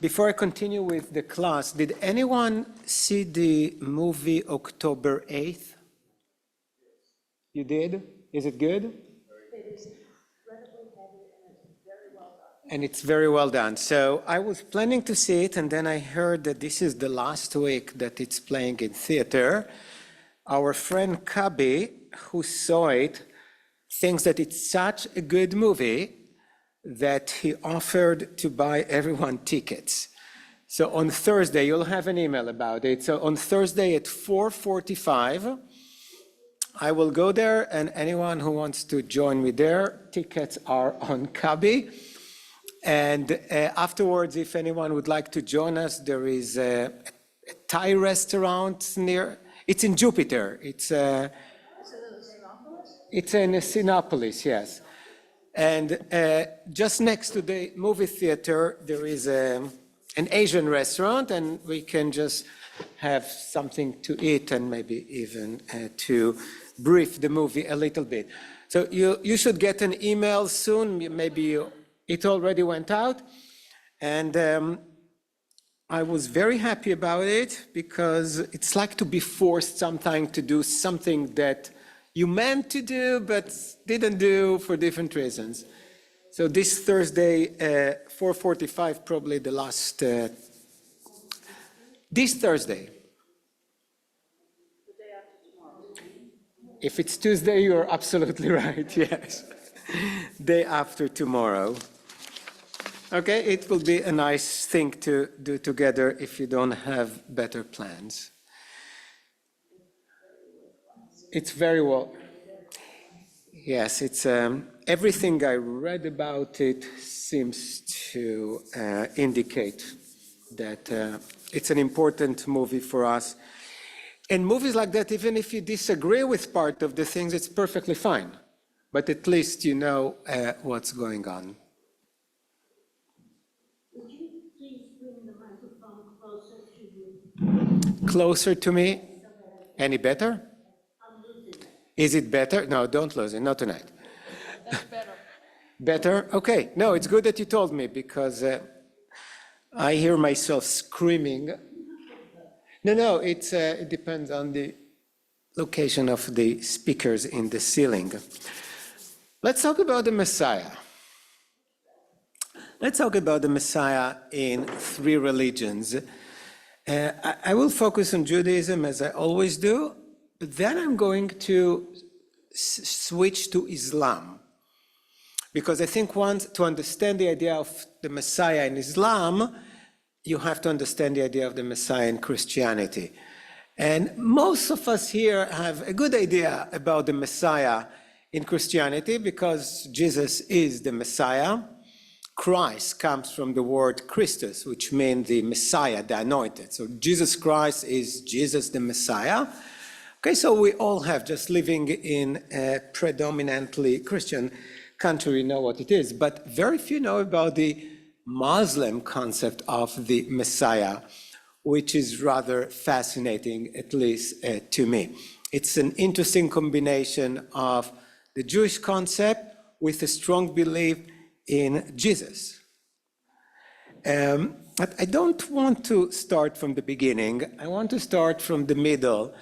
Before I continue with the class, did anyone see the movie October 8th? You did? Is it good? It is incredibly heavy and it's very well done. And it's very well done. So I was planning to see it, and then I heard that this is the last week that it's playing in theater. Our friend Kabi, who saw it, thinks that it's such a good movie that he offered to buy everyone tickets. So on Thursday, you'll have an email about it. So on Thursday at 4:45, I will go there, and anyone who wants to join me there, tickets are on Kabi. And afterwards, if anyone would like to join us, there is a Thai restaurant near, it's in Jupiter. It's in Sinopolis, yes. And just next to the movie theater, there is an Asian restaurant, and we can just have something to eat and maybe even to brief the movie a little bit. So you should get an email soon. Maybe it already went out. And I was very happy about it because it's like to be forced sometimes to do something that you meant to do but didn't do for different reasons. So this Thursday, 4:45, probably the last, this Thursday. The day after tomorrow. If it's Tuesday, you're absolutely right, yes. Day after tomorrow. Okay, it will be a nice thing to do together if you don't have better plans. It's very well. Yes, it's everything I read about it seems to indicate that it's an important movie for us. And movies like that, even if you disagree with part of the things, it's perfectly fine. But at least you know what's going on. Would you please bring the microphone closer to you? Closer to me? Any better? Is it better? No, don't lose it, not tonight. That's better. Better? Okay. No, it's good that you told me because I hear myself screaming. No, it depends on the location of the speakers in the ceiling. Let's talk about the Messiah. Let's talk about the Messiah in three religions. I will focus on Judaism as I always do. But then I'm going to switch to Islam, because I think once to understand the idea of the Messiah in Islam, you have to understand the idea of the Messiah in Christianity. And most of us here have a good idea about the Messiah in Christianity because Jesus is the Messiah. Christ comes from the word Christus, which means the Messiah, the anointed. So Jesus Christ is Jesus the Messiah. Okay, so we all have, just living in a predominantly Christian country, we know what it is, but very few know about the Muslim concept of the Messiah, which is rather fascinating, at least to me. It's an interesting combination of the Jewish concept with a strong belief in Jesus. But I don't want to start from the beginning. I want to start from the middle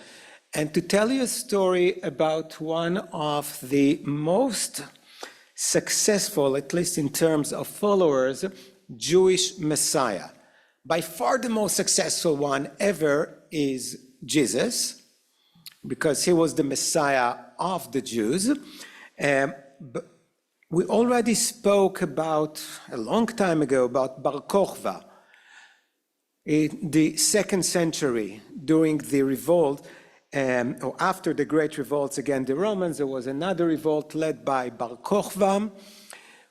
and to tell you a story about one of the most successful, at least in terms of followers, Jewish Messiah. By far the most successful one ever is Jesus, because he was the Messiah of the Jews. But we already spoke about, a long time ago, about Bar Kokhba. In the 2nd century, during the revolt, or after the great revolts against the Romans, there was another revolt led by Bar Kokhba,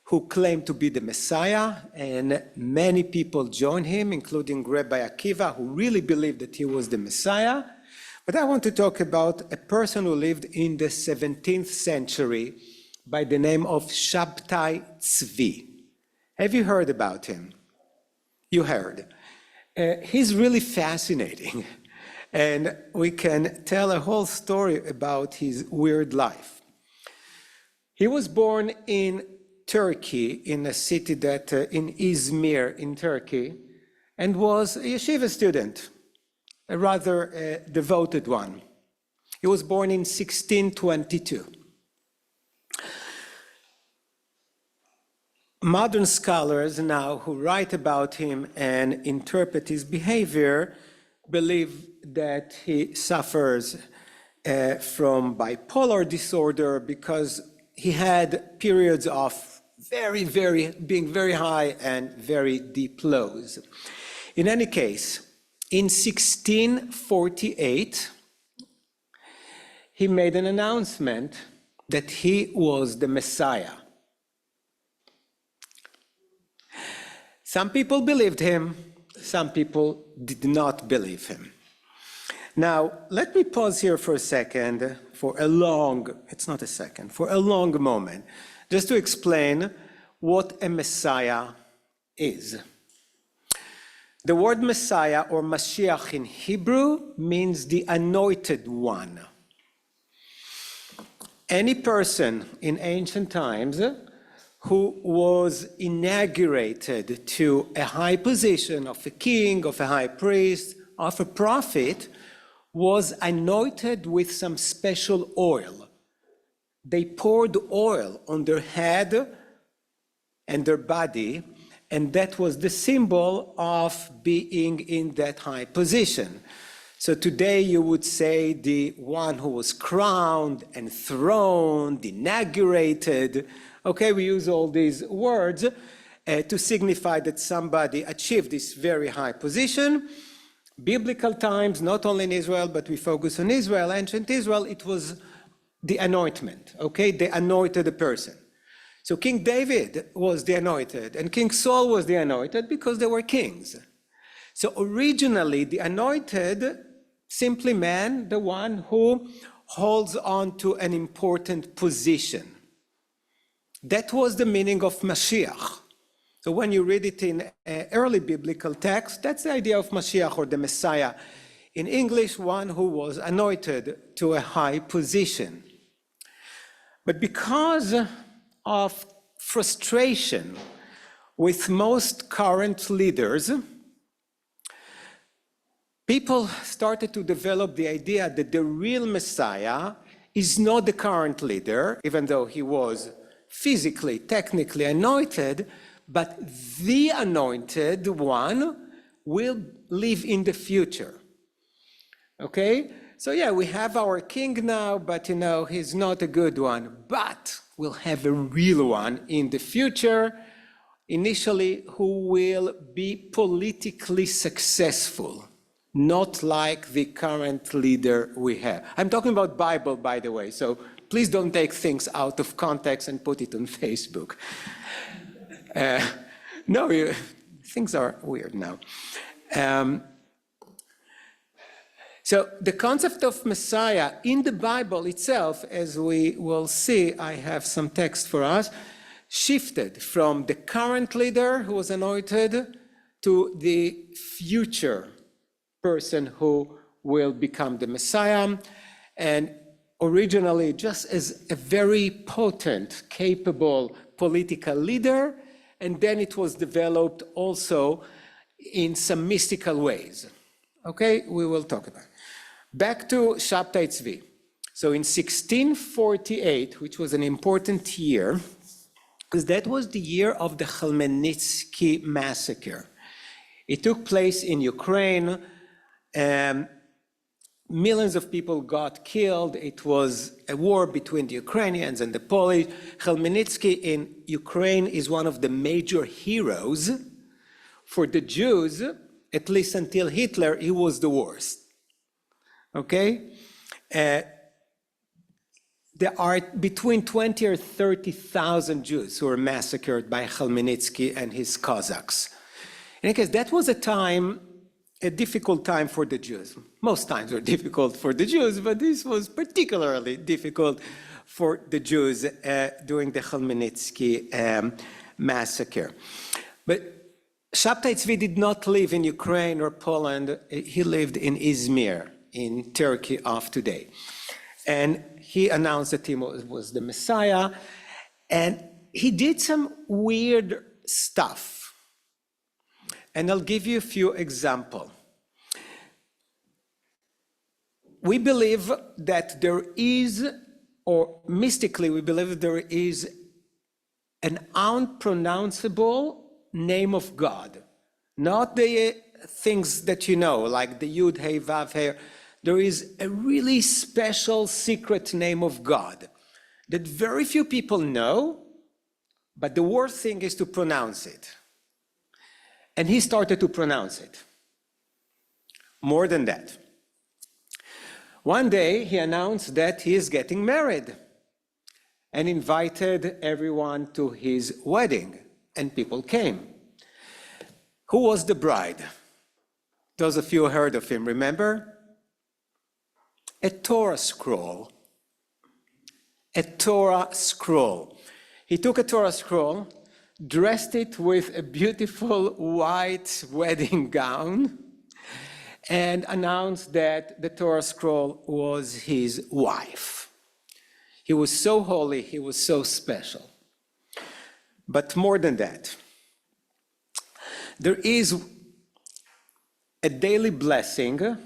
who claimed to be the Messiah, and many people joined him, including Rabbi Akiva, who really believed that he was the Messiah. But I want to talk about a person who lived in the 17th century by the name of Shabtai Tzvi. Have you heard about him? You heard. He's really fascinating. And we can tell a whole story about his weird life. He was born in Turkey, in a city that, in Izmir in Turkey, and was a yeshiva student, a rather devoted one. He was born in 1622. Modern scholars now who write about him and interpret his behavior believe that he suffers from bipolar disorder because he had periods of being very high and very deep lows. In any case, in 1648, he made an announcement that he was the Messiah. Some people believed him, some people did not believe him. Now, let me pause here for a second, for a long moment, just to explain what a Messiah is. The word Messiah, or Mashiach in Hebrew, means the anointed one. Any person in ancient times who was inaugurated to a high position of a king, of a high priest, of a prophet, was anointed with some special oil. They poured oil on their head and their body, and that was the symbol of being in that high position. So today you would say the one who was crowned, enthroned, inaugurated. Okay, we use all these words to signify that somebody achieved this very high position. Biblical times, not only in Israel, but we focus on Israel, ancient Israel, it was the anointment, okay? They anointed a person. So King David was the anointed, and King Saul was the anointed because they were kings. So originally, the anointed simply meant the one who holds on to an important position. That was the meaning of Mashiach. So when you read it in early biblical text, that's the idea of Mashiach, or the Messiah. In English, one who was anointed to a high position. But because of frustration with most current leaders, people started to develop the idea that the real Messiah is not the current leader, even though he was physically, technically anointed, but the anointed one will live in the future. Okay? So yeah, we have our king now, but he's not a good one. But we'll have a real one in the future, initially, who will be politically successful, not like the current leader we have. I'm talking about Bible, by the way, so please don't take things out of context and put it on Facebook. Things are weird now. So the concept of Messiah in the Bible itself, as we will see, I have some text for us, shifted from the current leader who was anointed to the future person who will become the Messiah. And originally, just as a very potent, capable political leader, and then it was developed also in some mystical ways. Okay, we will talk about it. Back to Shabtai Tzvi. So in 1648, which was an important year, because that was the year of the Khmelnytsky massacre. It took place in Ukraine. Millions of people got killed. It was a war between the Ukrainians and the Polish. Khmelnytsky in Ukraine is one of the major heroes. For the Jews, at least until Hitler, he was the worst. Okay? There are between 20 or 30,000 Jews who were massacred by Khmelnytsky and his Cossacks. In any case, that was a difficult time for the Jews. Most times were difficult for the Jews, but this was particularly difficult for the Jews during the Khmelnytsky massacre. But Shabtai Tzvi did not live in Ukraine or Poland. He lived in Izmir, in Turkey of today. And he announced that he was the Messiah. And he did some weird stuff. And I'll give you a few examples. We believe that there is, or mystically we believe there is an unpronounceable name of God. Not the things that you know, like the Yud, Hey, Vav, Hey. There is a really special secret name of God that very few people know, but the worst thing is to pronounce it. And he started to pronounce it. More than that. One day he announced that he is getting married and invited everyone to his wedding, and people came. Who was the bride? Those of you who heard of him, remember? A Torah scroll. A Torah scroll. He took a Torah scroll, dressed it with a beautiful white wedding gown, and announced that the Torah scroll was his wife. He was so holy, he was so special. But more than that, there is a daily blessing.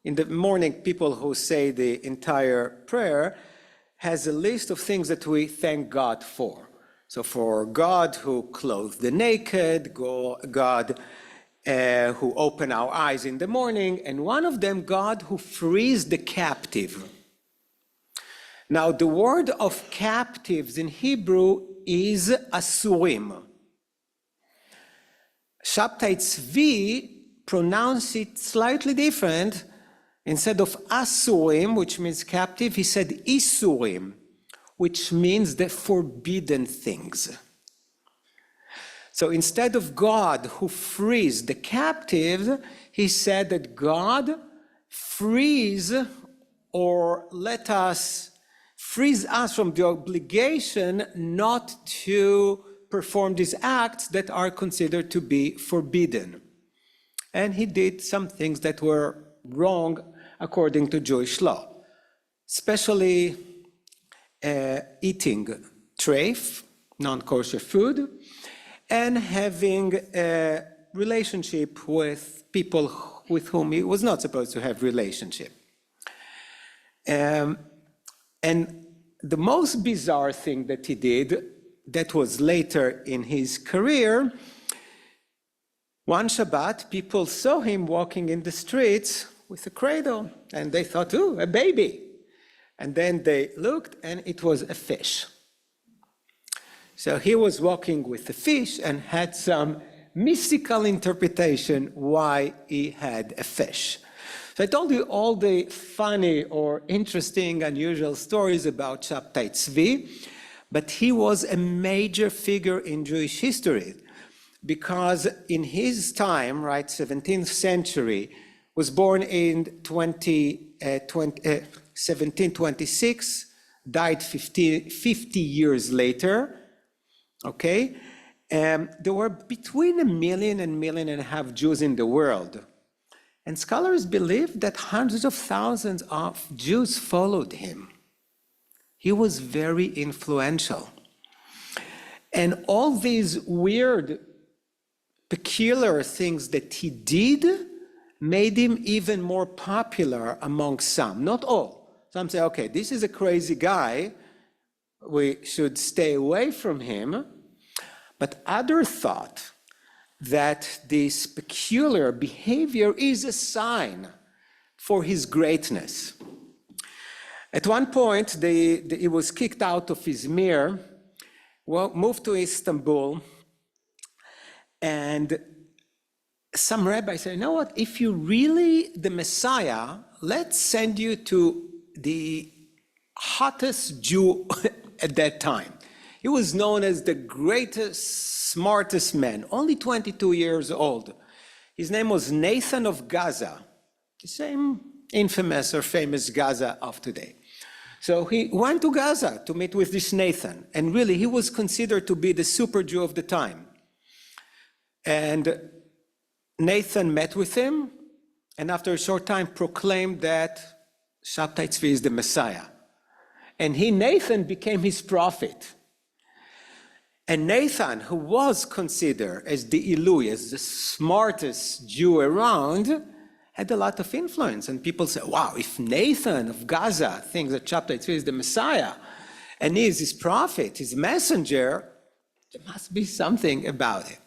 In the morning, people who say the entire prayer has a list of things that we thank God for. So for God who clothed the naked, God who opened our eyes in the morning, and one of them, God who frees the captive. Now, the word of captives in Hebrew is asurim. Shabtai Tzvi pronounced it slightly different. Instead of asurim, which means captive, he said isurim, which means the forbidden things. So instead of God who frees the captive, he said that God frees or frees us from the obligation not to perform these acts that are considered to be forbidden. And he did some things that were wrong according to Jewish law, especially eating treif, non-kosher food, and having a relationship with people with whom he was not supposed to have relationship. And the most bizarre thing that he did, that was later in his career, one Shabbat, people saw him walking in the streets with a cradle, and they thought, ooh, a baby. And then they looked, and it was a fish. So he was walking with a fish and had some mystical interpretation why he had a fish. So I told you all the funny or interesting, unusual stories about Shabtai Tzvi, but he was a major figure in Jewish history because in his time, right, 17th century, was born in 1726, died 50 years later, okay? There were between 1 million and 1.5 million Jews in the world. And scholars believe that hundreds of thousands of Jews followed him. He was very influential. And all these weird, peculiar things that he did made him even more popular among some, not all. Some say, okay, this is a crazy guy, we should stay away from him. But others thought that this peculiar behavior is a sign for his greatness. At one point, he was kicked out of Izmir, moved to Istanbul, and some rabbi said, you know what, if you're really the Messiah, let's send you to the hottest Jew at that time. He was known as the greatest, smartest man, only 22 years old. His name was Nathan of Gaza, the same infamous or famous Gaza of today. So he went to Gaza to meet with this Nathan, and really he was considered to be the super Jew of the time. And Nathan met with him, and after a short time proclaimed that Shabtai Tzvi is the Messiah. And Nathan became his prophet. And Nathan, who was considered as the Elui, as the smartest Jew around, had a lot of influence. And people say, wow, if Nathan of Gaza thinks that chapter 3 is the Messiah, and he is his prophet, his messenger, there must be something about it.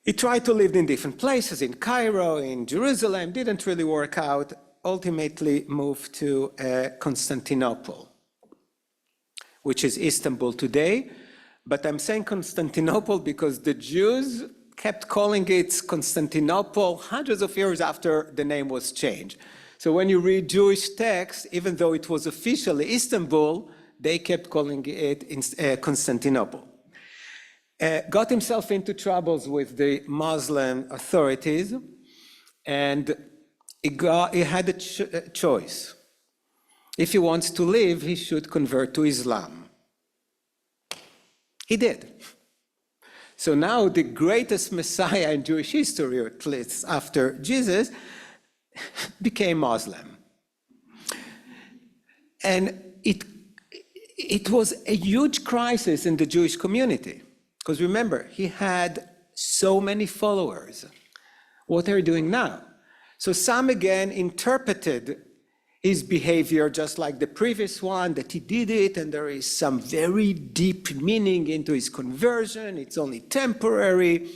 He tried to live in different places, in Cairo, in Jerusalem, didn't really work out, ultimately moved to Constantinople, which is Istanbul today. But I'm saying Constantinople because the Jews kept calling it Constantinople hundreds of years after the name was changed. So when you read Jewish texts, even though it was officially Istanbul, they kept calling it Constantinople. Got himself into troubles with the Muslim authorities, and he had a choice. If he wants to live, he should convert to Islam. He did. So now the greatest Messiah in Jewish history, or at least after Jesus, became Muslim. And it was a huge crisis in the Jewish community. Because remember, he had so many followers. What are you doing now? So some again interpreted his behavior just like the previous one, that he did it and there is some very deep meaning into his conversion, it's only temporary.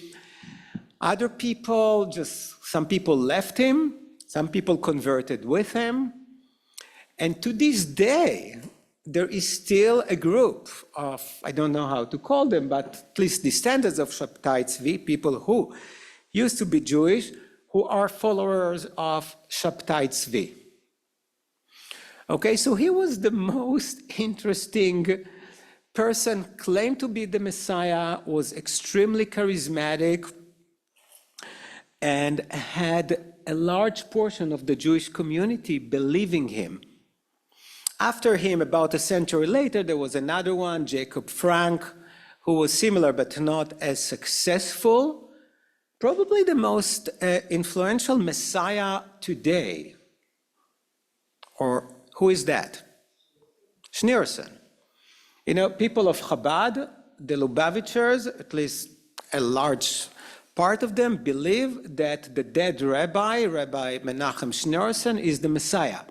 Other people, some people left him, some people converted with him. And to this day, there is still a group of, I don't know how to call them, but at least the standards of Shabtai Tzvi, people who used to be Jewish, who are followers of Shabtai Tzvi. Okay, so he was the most interesting person, claimed to be the Messiah, was extremely charismatic, and had a large portion of the Jewish community believing him. After him, about a century later, there was another one, Jacob Frank, who was similar but not as successful. Probably the most influential Messiah today. Or who is that? Schneerson. You know, people of Chabad, the Lubavitchers, at least a large part of them, believe that the dead Rabbi Menachem Schneerson, is the Messiah.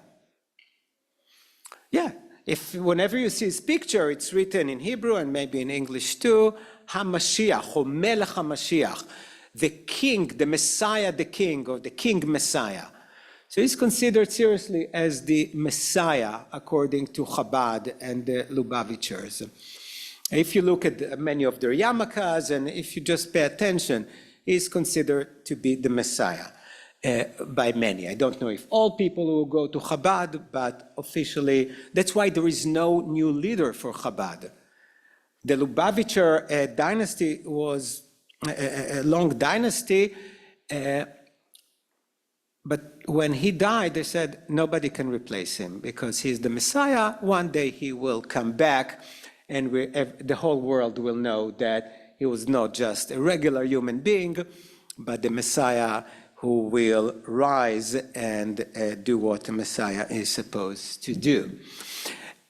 Yeah, whenever you see his picture, it's written in Hebrew and maybe in English too, HaMashiach, or Melech HaMashiach, the king, the Messiah, the king, or the king Messiah. So he's considered seriously as the Messiah, according to Chabad and the Lubavitchers. If you look at many of their yarmulkes, and if you just pay attention, he's considered to be the Messiah. By many. I don't know if all people will go to Chabad, but officially, that's why there is no new leader for Chabad. The Lubavitcher dynasty was a long dynasty, but when he died, they said nobody can replace him because he's the Messiah. One day he will come back, and the whole world will know that he was not just a regular human being, but the Messiah who will rise and do what the Messiah is supposed to do.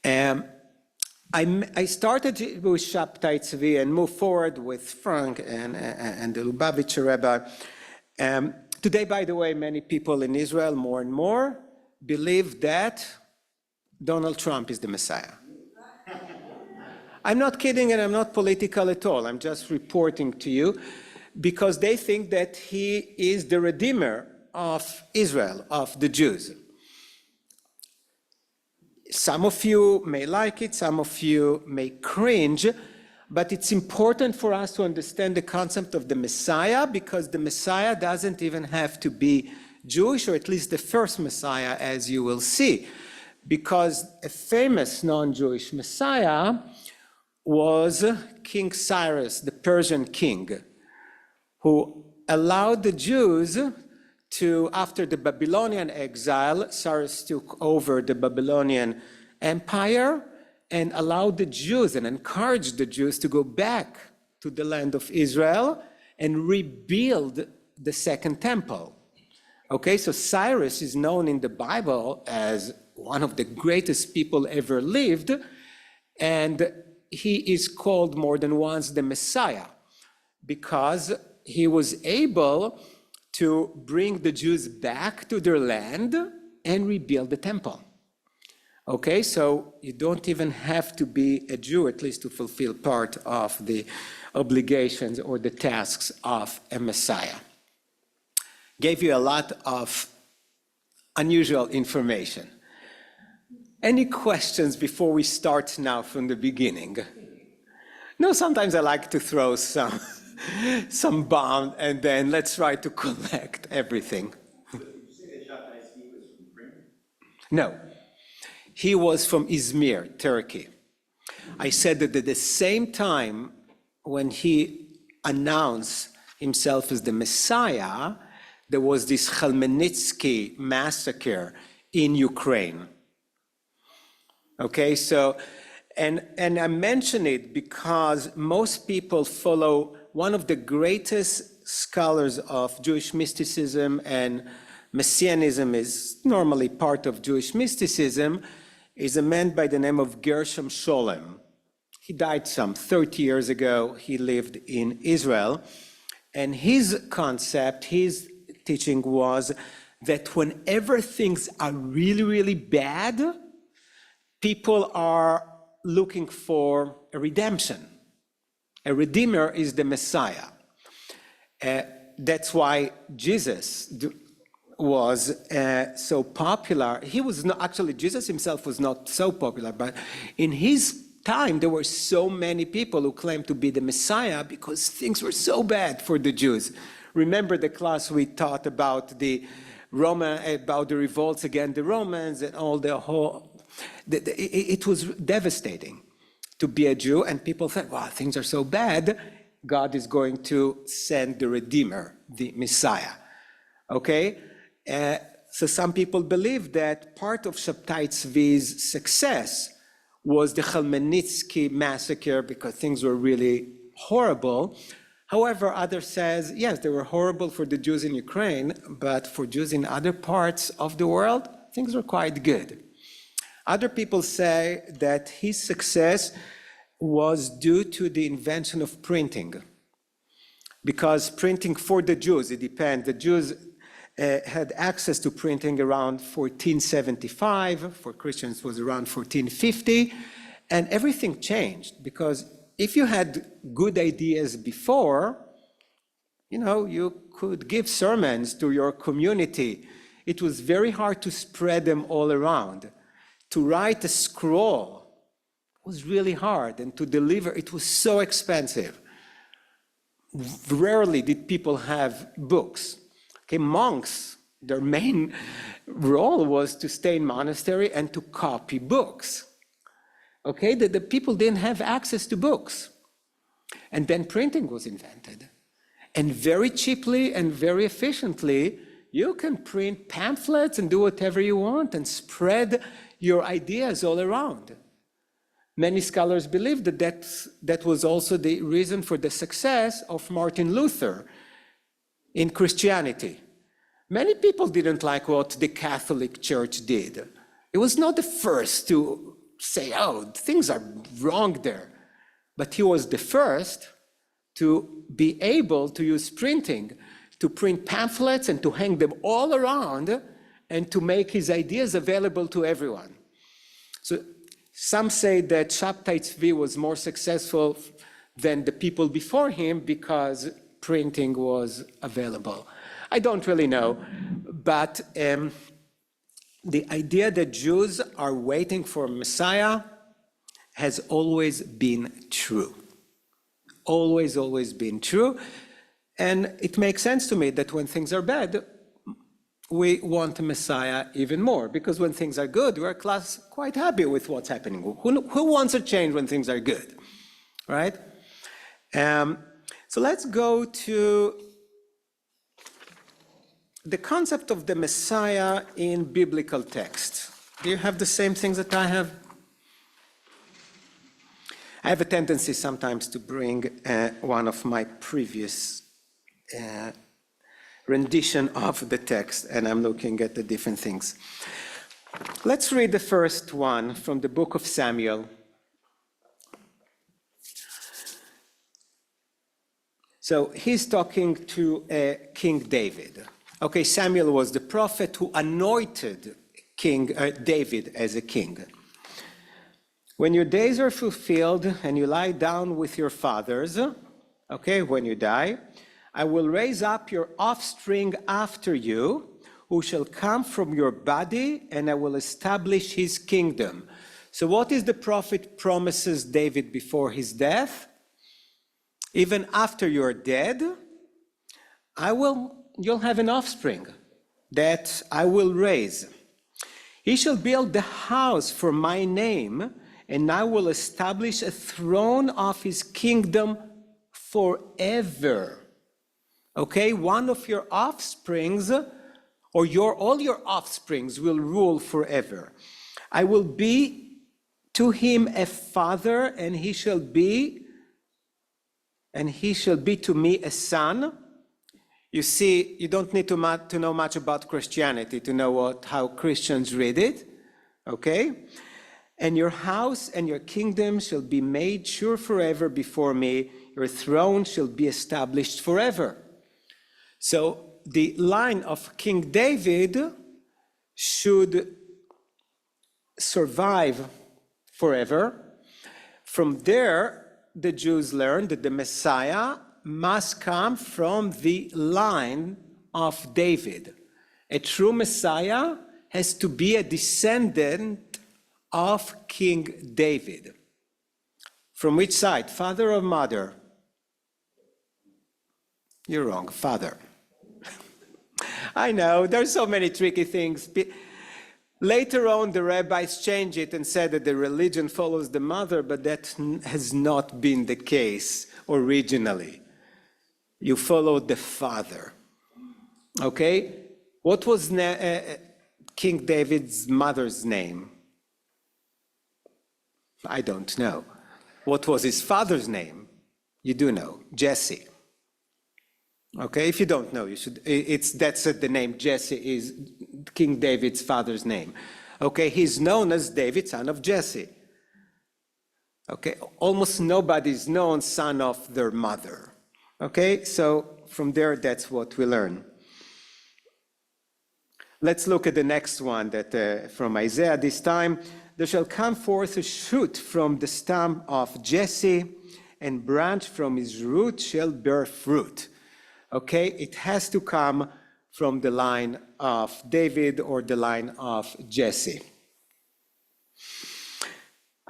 I started with Shabtai Tzvi and moved forward with Frank and the Lubavitcher Rebbe. Today, by the way, many people in Israel, more and more, believe that Donald Trump is the Messiah. I'm not kidding and I'm not political at all. I'm just reporting to you, because they think that he is the redeemer of Israel, of the Jews. Some of you may like it, some of you may cringe, but it's important for us to understand the concept of the Messiah, because the Messiah doesn't even have to be Jewish, or at least the first Messiah, as you will see, because a famous non-Jewish Messiah was King Cyrus, the Persian king, who allowed the Jews to, after the Babylonian exile, Cyrus took over the Babylonian Empire and allowed the Jews and encouraged the Jews to go back to the land of Israel and rebuild the Second Temple. Okay, so Cyrus is known in the Bible as one of the greatest people ever lived, and he is called more than once the Messiah because he was able to bring the Jews back to their land and rebuild the temple. Okay, so you don't even have to be a Jew, at least to fulfill part of the obligations or the tasks of a Messiah. Gave you a lot of unusual information. Any questions before we start now from the beginning? No, sometimes I like to throw some bomb and then let's try to collect everything. Did you say that Shabtai Tzvi was from Ukraine? No, he was from Izmir, Turkey. I said that at the same time when he announced himself as the Messiah, there was this Khmelnytsky massacre in Ukraine. Okay, so, and I mention it because most people follow one of the greatest scholars of Jewish mysticism, and Messianism is normally part of Jewish mysticism, is a man by the name of Gershom Scholem. He died some 30 years ago. He lived in Israel. And his concept, his teaching was that whenever things are really, really bad, people are looking for a redemption. A redeemer is the Messiah. That's why Jesus was so popular. He was not, actually, Jesus himself was not so popular, but in his time, there were so many people who claimed to be the Messiah because things were so bad for the Jews. Remember the class we taught about the revolts against the Romans and all the whole, it was devastating to be a Jew, and people thought, wow, things are so bad, God is going to send the Redeemer, the Messiah, okay? So some people believe that part of Shabtai Tzvi's success was the Khmelnytsky massacre because things were really horrible. However, others says, yes, they were horrible for the Jews in Ukraine, but for Jews in other parts of the world, things were quite good. Other people say that his success was due to the invention of printing. Because printing for the Jews, it depends. The Jews had access to printing around 1475. For Christians, it was around 1450. And everything changed because if you had good ideas before, you could give sermons to your community. It was very hard to spread them all around. To write a scroll was really hard, and to deliver, it was so expensive. Rarely did people have books. Okay, monks, their main role was to stay in monastery and to copy books. Okay, the people didn't have access to books. And then printing was invented. And very cheaply and very efficiently, you can print pamphlets and do whatever you want and spread your ideas all around. Many scholars believe that was also the reason for the success of Martin Luther in Christianity. Many people didn't like what the Catholic Church did. It was not the first to say, oh, things are wrong there. But he was the first to be able to use printing, to print pamphlets and to hang them all around and to make his ideas available to everyone. So some say that Shabtai Tzvi was more successful than the people before him because printing was available. I don't really know, but the idea that Jews are waiting for a Messiah has always been true. Always, always been true. And it makes sense to me that when things are bad, we want a Messiah even more, because when things are good, we're quite happy with what's happening. Who wants a change when things are good, right? So let's go to the concept of the Messiah in biblical text. Do you have the same things that I have? I have a tendency sometimes to bring one of my previous rendition of the text, and I'm looking at the different things. Let's read the first one from the book of Samuel. So he's talking to King David. Okay, Samuel was the prophet who anointed King David as a king. When your days are fulfilled and you lie down with your fathers, okay, when you die, I will raise up your offspring after you, who shall come from your body, and I will establish his kingdom. So what is the prophet promises David before his death? Even after you're dead, you'll have an offspring that I will raise. He shall build the house for my name, and I will establish a throne of his kingdom forever. Okay, one of your offsprings, or all your offsprings will rule forever. I will be to him a father, and he shall be to me a son. You see, you don't need to know much about Christianity to know how Christians read it, okay? And your house and your kingdom shall be made sure forever before me. Your throne shall be established forever. So the line of King David should survive forever. From there, the Jews learned that the Messiah must come from the line of David. A true Messiah has to be a descendant of King David. From which side? Father or mother? You're wrong, father. I know, there's so many tricky things. Later on, the rabbis changed it and said that the religion follows the mother, but that has not been the case originally. You follow the father. Okay? What was King David's mother's name? I don't know. What was his father's name? You do know, Jesse. Okay, if you don't know, you should. That's the name. Jesse is King David's father's name. Okay, he's known as David, son of Jesse. Okay, almost nobody's known son of their mother. Okay, so from there, that's what we learn. Let's look at the next one that from Isaiah this time. There shall come forth a shoot from the stem of Jesse, and branch from his root shall bear fruit. Okay, it has to come from the line of David or the line of Jesse.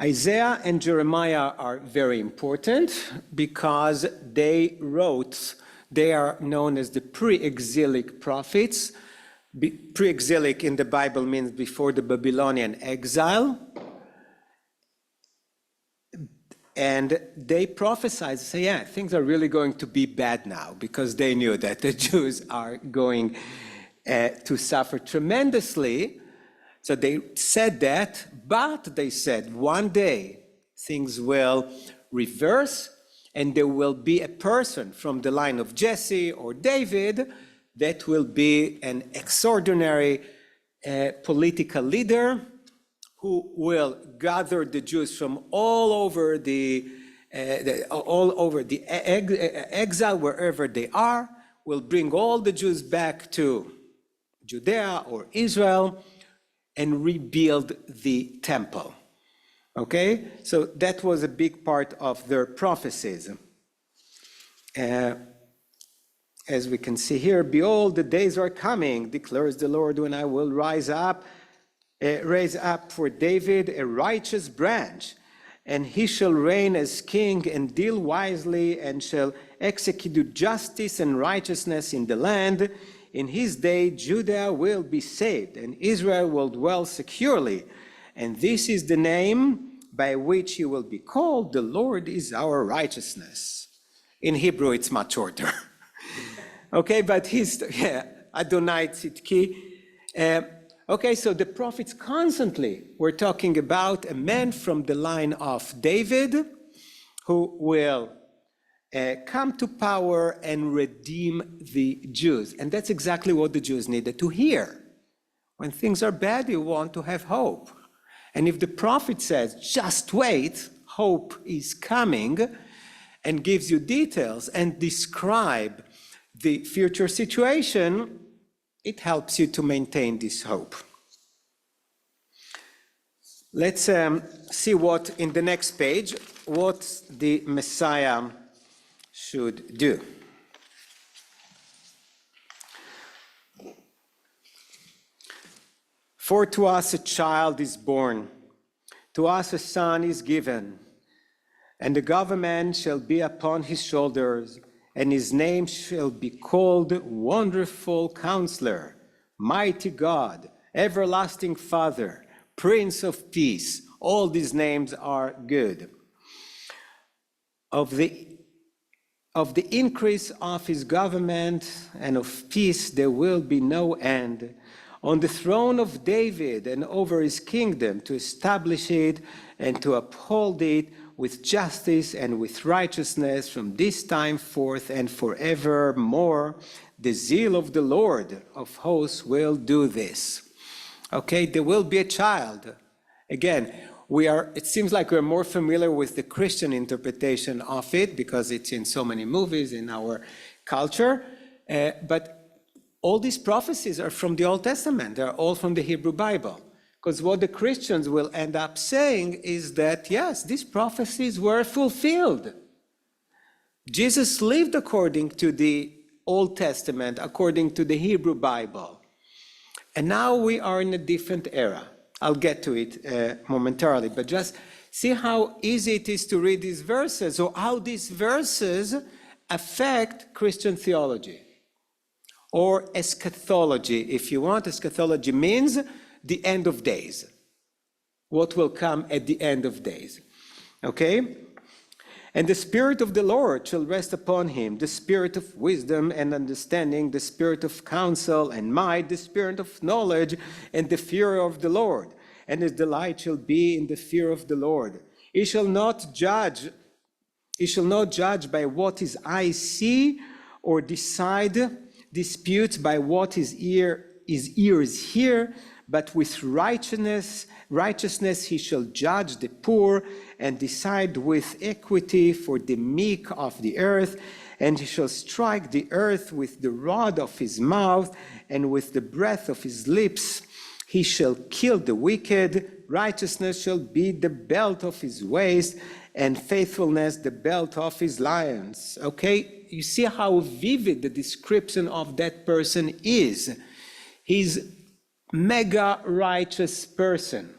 Isaiah and Jeremiah are very important because they are known as the pre-exilic prophets. Pre-exilic in the Bible means before the Babylonian exile. And they prophesied, say, yeah, things are really going to be bad now, because they knew that the Jews are going to suffer tremendously. So they said that, but they said one day things will reverse, and there will be a person from the line of Jesse or David that will be an extraordinary political leader who will gather the Jews from all over the exile, wherever they are, will bring all the Jews back to Judea or Israel and rebuild the temple. Okay, so that was a big part of their prophecies. As we can see here, behold, the days are coming, declares the Lord, when I will raise up for David a righteous branch, and he shall reign as king and deal wisely, and shall execute justice and righteousness in the land. In his day, Judah will be saved, and Israel will dwell securely. And this is the name by which he will be called: the Lord is our righteousness. In Hebrew, it's much shorter. Okay, but Adonai Tzidki. Okay, so the prophets constantly were talking about a man from the line of David who will come to power and redeem the Jews. And that's exactly what the Jews needed to hear. When things are bad, you want to have hope. And if the prophet says, just wait, hope is coming, and gives you details and describe the future situation, it helps you to maintain this hope. Let's see what in the next page, what the Messiah should do. For to us a child is born, to us a son is given, and the government shall be upon his shoulders, and his name shall be called Wonderful Counselor, Mighty God, Everlasting Father, Prince of Peace. All these names are good. Of the increase of his government and of peace there will be no end, on the throne of David and over his kingdom, to establish it and to uphold it with justice and with righteousness from this time forth and forevermore. The zeal of the Lord of hosts will do this. Okay, there will be a child. Again, it seems like we're more familiar with the Christian interpretation of it because it's in so many movies in our culture, but all these prophecies are from the Old Testament. They're all from the Hebrew Bible. Because what the Christians will end up saying is that, yes, these prophecies were fulfilled. Jesus lived according to the Old Testament, according to the Hebrew Bible. And now we are in a different era. I'll get to it momentarily, but just see how easy it is to read these verses, or how these verses affect Christian theology. Or eschatology, if you want. Eschatology means the end of days. What will come at the end of days. Okay? And the Spirit of the Lord shall rest upon him, the Spirit of wisdom and understanding, the Spirit of counsel and might, the Spirit of knowledge and the fear of the Lord. And his delight shall be in the fear of the Lord. He shall not judge by what his eyes see, or decide disputes by what his ears hear, but with righteousness he shall judge the poor, and decide with equity for the meek of the earth. And he shall strike the earth with the rod of his mouth, and with the breath of his lips he shall kill the wicked. Righteousness shall be the belt of his waist, and faithfulness the belt of his lions. Okay, you see how vivid the description of that person is. He's mega righteous person.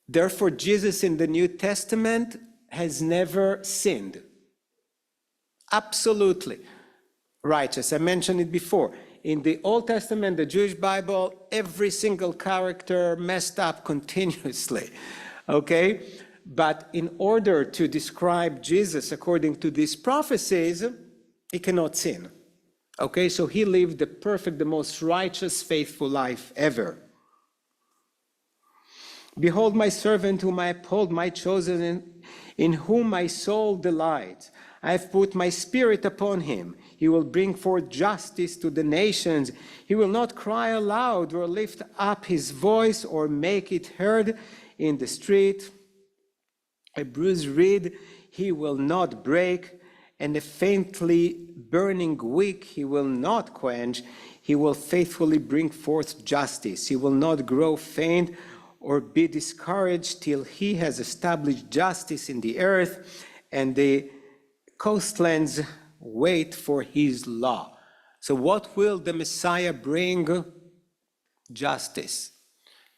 Therefore, Jesus in the New Testament has never sinned. Absolutely righteous. I mentioned it before. In the Old Testament, the Jewish Bible, every single character messed up continuously. Okay? But in order to describe Jesus according to these prophecies, he cannot sin. Okay, so he lived the perfect, the most righteous, faithful life ever. Behold my servant whom I uphold, my chosen, in whom my soul delights. I have put my spirit upon him. He will bring forth justice to the nations. He will not cry aloud or lift up his voice or make it heard in the street. A bruised reed he will not break, and a faintly burning wick he will not quench. He will faithfully bring forth justice. He will not grow faint or be discouraged till he has established justice in the earth, and the coastlands wait for his law. So what will the Messiah bring? Justice,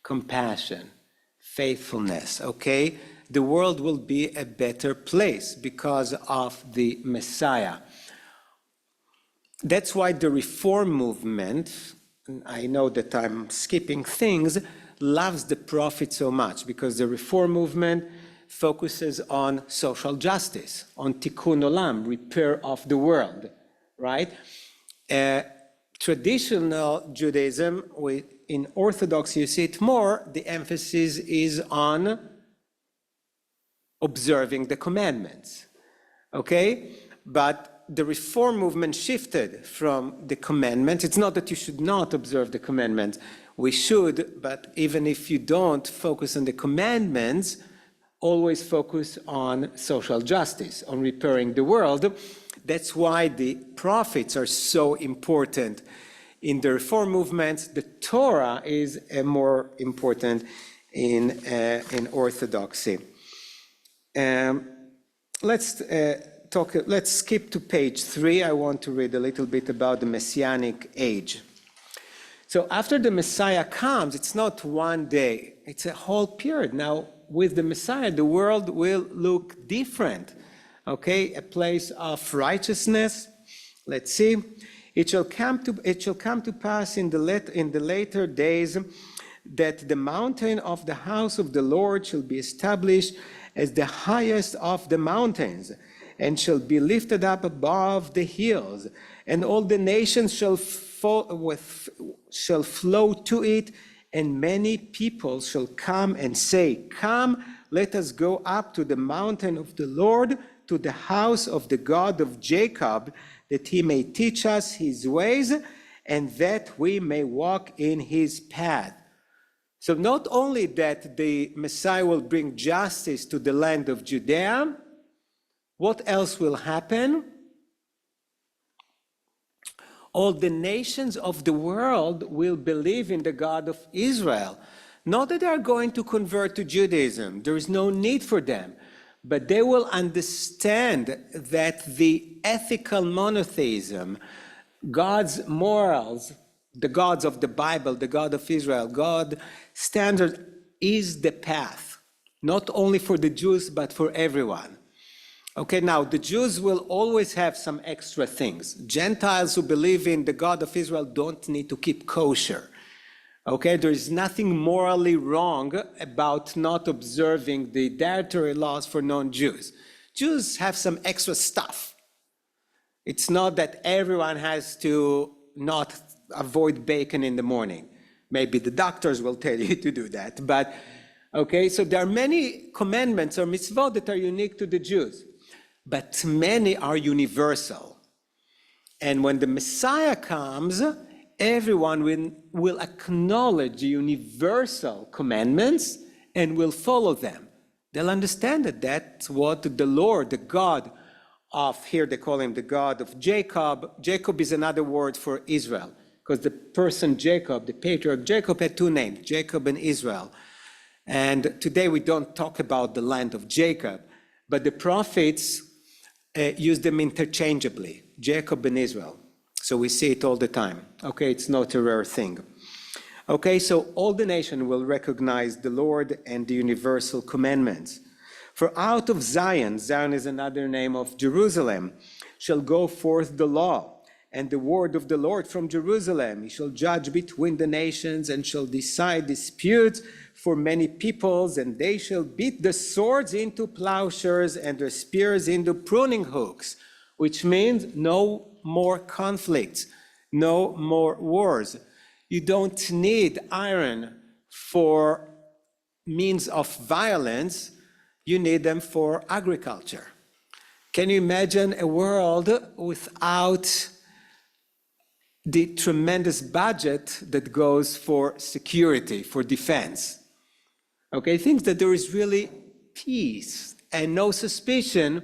compassion, faithfulness, okay? The world will be a better place because of the Messiah. That's why the Reform movement, I know that I'm skipping things, loves the prophet so much, because the Reform movement focuses on social justice, on tikkun olam, repair of the world, right? Traditional Judaism, in Orthodox you see it more, the emphasis is on observing the commandments, okay? But the Reform movement shifted from the commandments. It's not that you should not observe the commandments. We should, but even if you don't focus on the commandments, always focus on social justice, on repairing the world. That's why the prophets are so important in the reform movements. The Torah is more important in Orthodoxy. Let's skip to page 3. I want to read a little bit about the Messianic age. So after the Messiah comes, it's not one day, it's a whole period. Now, with the Messiah, the world will look different, okay? A place of righteousness. Let's see. It shall come to pass in the later days that the mountain of the house of the Lord shall be established as the highest of the mountains, and shall be lifted up above the hills, and all the nations shall flow to it, and many people shall come and say, "Come, let us go up to the mountain of the Lord, to the house of the God of Jacob, that he may teach us his ways, and that we may walk in his path." So not only that the Messiah will bring justice to the land of Judea, what else will happen? All the nations of the world will believe in the God of Israel. Not that they are going to convert to Judaism, there is no need for them, but they will understand that the ethical monotheism, God's morals, the gods of the Bible, the God of Israel, God standard is the path, not only for the Jews, but for everyone. Okay, now the Jews will always have some extra things. Gentiles who believe in the God of Israel don't need to keep kosher. Okay, there is nothing morally wrong about not observing the dietary laws for non-Jews. Jews have some extra stuff. It's not that everyone has to not avoid bacon in the morning. Maybe the doctors will tell you to do that, but okay, so there are many commandments or mitzvot that are unique to the Jews, but many are universal. And when the Messiah comes, everyone will acknowledge the universal commandments and will follow them. They'll understand that that's what the Lord, the God of, here they call him the God of Jacob. Jacob is another word for Israel, because the person Jacob, the patriarch Jacob, had two names, Jacob and Israel. And today we don't talk about the land of Jacob, but the prophets use them interchangeably, Jacob and Israel. So we see it all the time. Okay, it's not a rare thing. Okay, so all the nation will recognize the Lord and the universal commandments. For out of Zion, Zion is another name of Jerusalem, shall go forth the law and the word of the Lord from Jerusalem. He shall judge between the nations and shall decide disputes for many peoples, and they shall beat the swords into plowshares and their spears into pruning hooks, which means no more conflicts, no more wars. You don't need iron for means of violence, you need them for agriculture. Can you imagine a world without the tremendous budget that goes for security, for defense? Okay, things that there is really peace and no suspicion,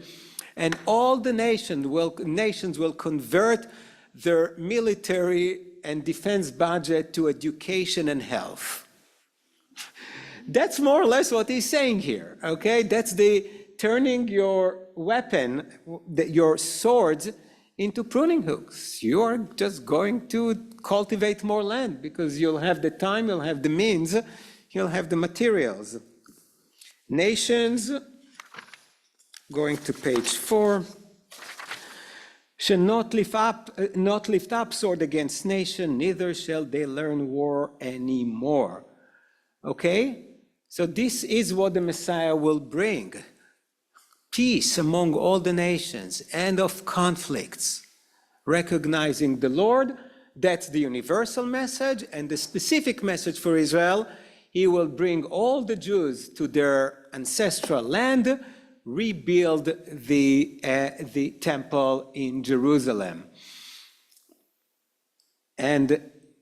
and all the nations will convert their military and defense budget to education and health. That's more or less what he's saying here, okay? That's the turning your weapon, your swords, into pruning hooks. You're just going to cultivate more land because you'll have the time, you'll have the means, you'll have the materials. Nations, going to page 4, shall not lift up sword against nation, neither shall they learn war anymore. Okay? So this is what the Messiah will bring. Peace among all the nations, end of conflicts, recognizing the Lord. That's the universal message, and the specific message for Israel, he will bring all the Jews to their ancestral land, rebuild the temple in Jerusalem. And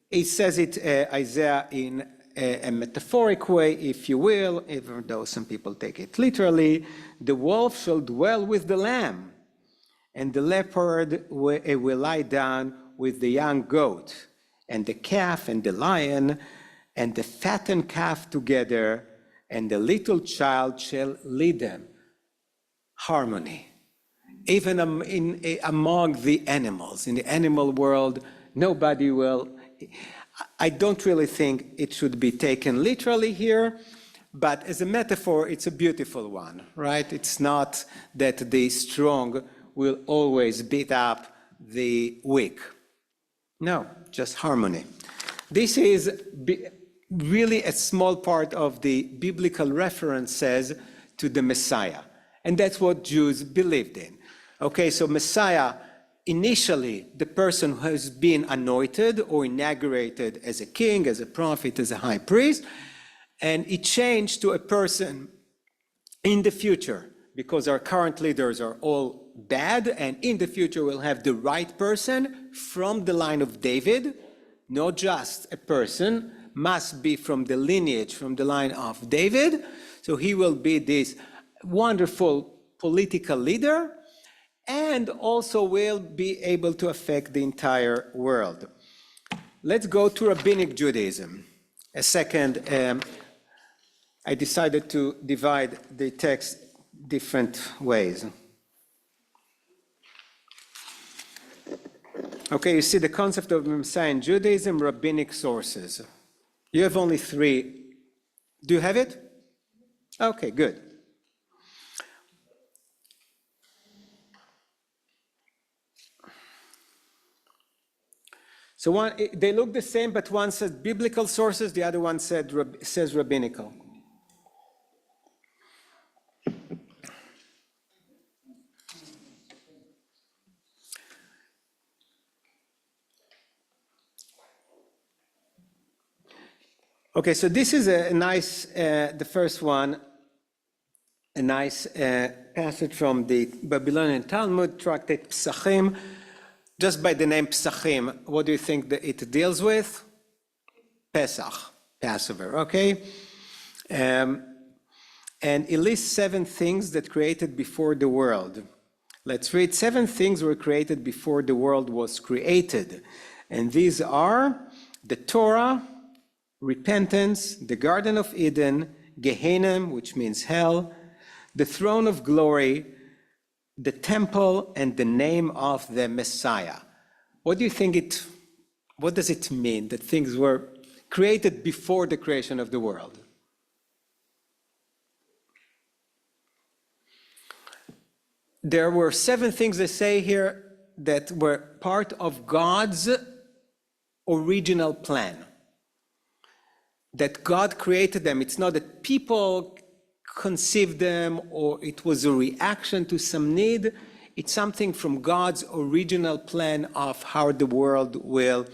it says it, Isaiah in a metaphoric way, if you will, even though some people take it literally, the wolf shall dwell with the lamb, and the leopard will lie down with the young goat, and the calf and the lion, and the fattened calf together, and the little child shall lead them. Harmony. Even among the animals, in the animal world, nobody will. I don't really think it should be taken literally here, but as a metaphor, it's a beautiful one, right? It's not that the strong will always beat up the weak. No, just harmony. This is really a small part of the biblical references to the Messiah. And that's what Jews believed in. Okay, so Messiah, initially the person who has been anointed or inaugurated as a king, as a prophet, as a high priest, and it changed to a person in the future, because our current leaders are all bad, and in the future we'll have the right person from the line of David, not just a person, must be from the lineage, from the line of David. So he will be this wonderful political leader, and also will be able to affect the entire world. Let's go to Rabbinic Judaism. A second, I decided to divide the text different ways. Okay, you see the concept of Messiah in Judaism, rabbinic sources. You have only 3. Do you have it? Okay, good. So they look the same, but one says biblical sources, the other one says rabbinical. Okay, so this is a nice, the first one, a nice passage from the Babylonian Talmud, tractate Psachim. Just by the name Psachim, what do you think that it deals with? Pesach, Passover, okay? And it lists 7 things that created before the world. Let's read. 7 things were created before the world was created. And these are the Torah, repentance, the Garden of Eden, Gehenna, which means hell, the throne of glory, the temple, and the name of the Messiah. What do you think what does it mean that things were created before the creation of the world? There were 7 things they say here that were part of God's original plan. That God created them. It's not that people conceived them or it was a reaction to some need. It's something from God's original plan of how the world will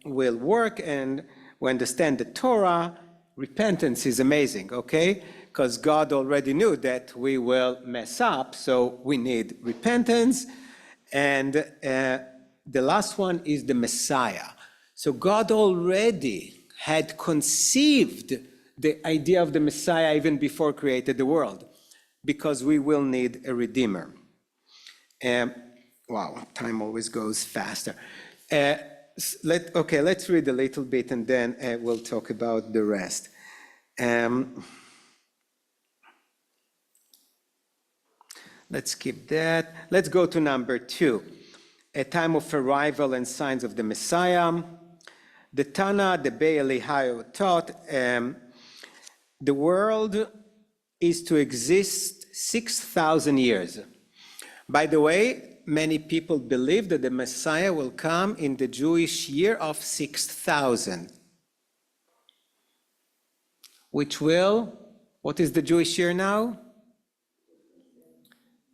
work. And we understand the Torah, repentance is amazing, okay? Because God already knew that we will mess up, so we need repentance. And the last one is the Messiah. So God already had conceived the idea of the Messiah even before created the world, because we will need a Redeemer. Wow, time always goes faster. Let's read a little bit and then we'll talk about the rest. Let's skip that. Let's go to number 2, a time of arrival and signs of the Messiah. The Tana, the Bei Eliyahu taught, the world is to exist 6,000 years. By the way, many people believe that the Messiah will come in the Jewish year of 6,000, which will, what is the Jewish year now?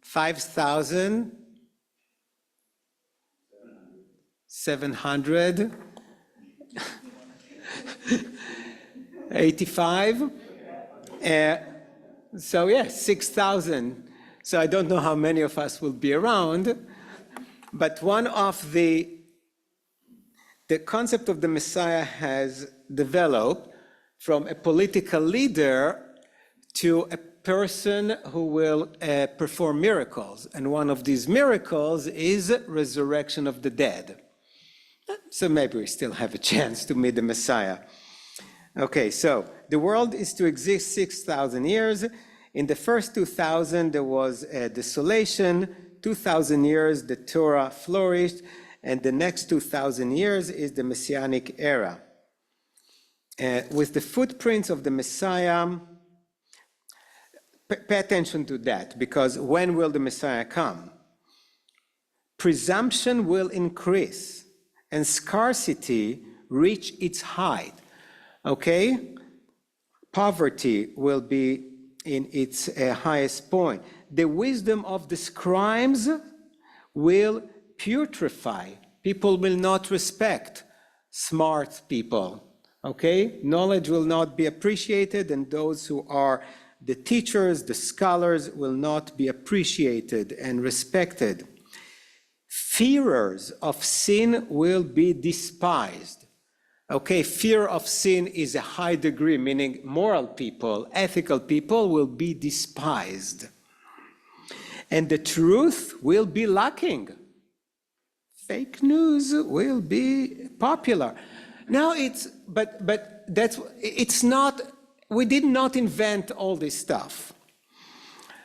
5,785. So yes, 6,000. So I don't know how many of us will be around, but one of the the concept of the Messiah has developed from a political leader to a person who will perform miracles. And one of these miracles is resurrection of the dead. So maybe we still have a chance to meet the Messiah. Okay, so the world is to exist 6,000 years. In the first 2,000, there was desolation. 2,000 years, the Torah flourished. And the next 2,000 years is the Messianic era. With the footprints of the Messiah, pay attention to that, because when will the Messiah come? Presumption will increase and scarcity reach its height, okay? Poverty will be in its highest point. The wisdom of the scribes will putrefy. People will not respect smart people, okay? Knowledge will not be appreciated, and those who are the teachers, the scholars, will not be appreciated and respected. Fearers of sin will be despised. Okay, fear of sin is a high degree, meaning moral people, ethical people will be despised. And the truth will be lacking. Fake news will be popular. Now it's not, we did not invent all this stuff.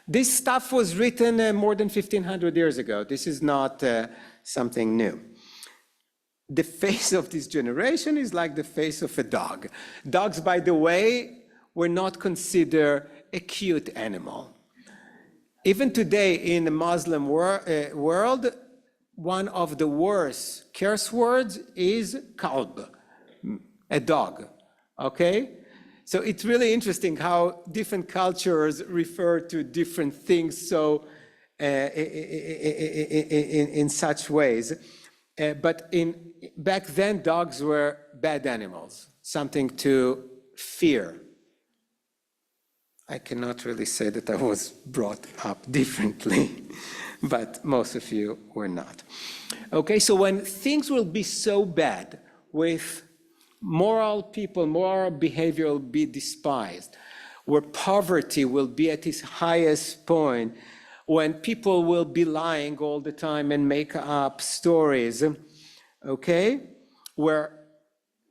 This stuff was written more than 1,500 years ago. This is not something new. The face of this generation is like the face of a dog. Dogs, by the way, were not considered a cute animal. Even today in the Muslim world, one of the worst curse words is kalb, a dog, okay? So it's really interesting how different cultures refer to different things so in such ways. But back then, dogs were bad animals, something to fear. I cannot really say that I was brought up differently, but most of you were not. Okay, so when things will be so bad with moral people, moral behavior will be despised, where poverty will be at its highest point, when people will be lying all the time and make up stories, okay, where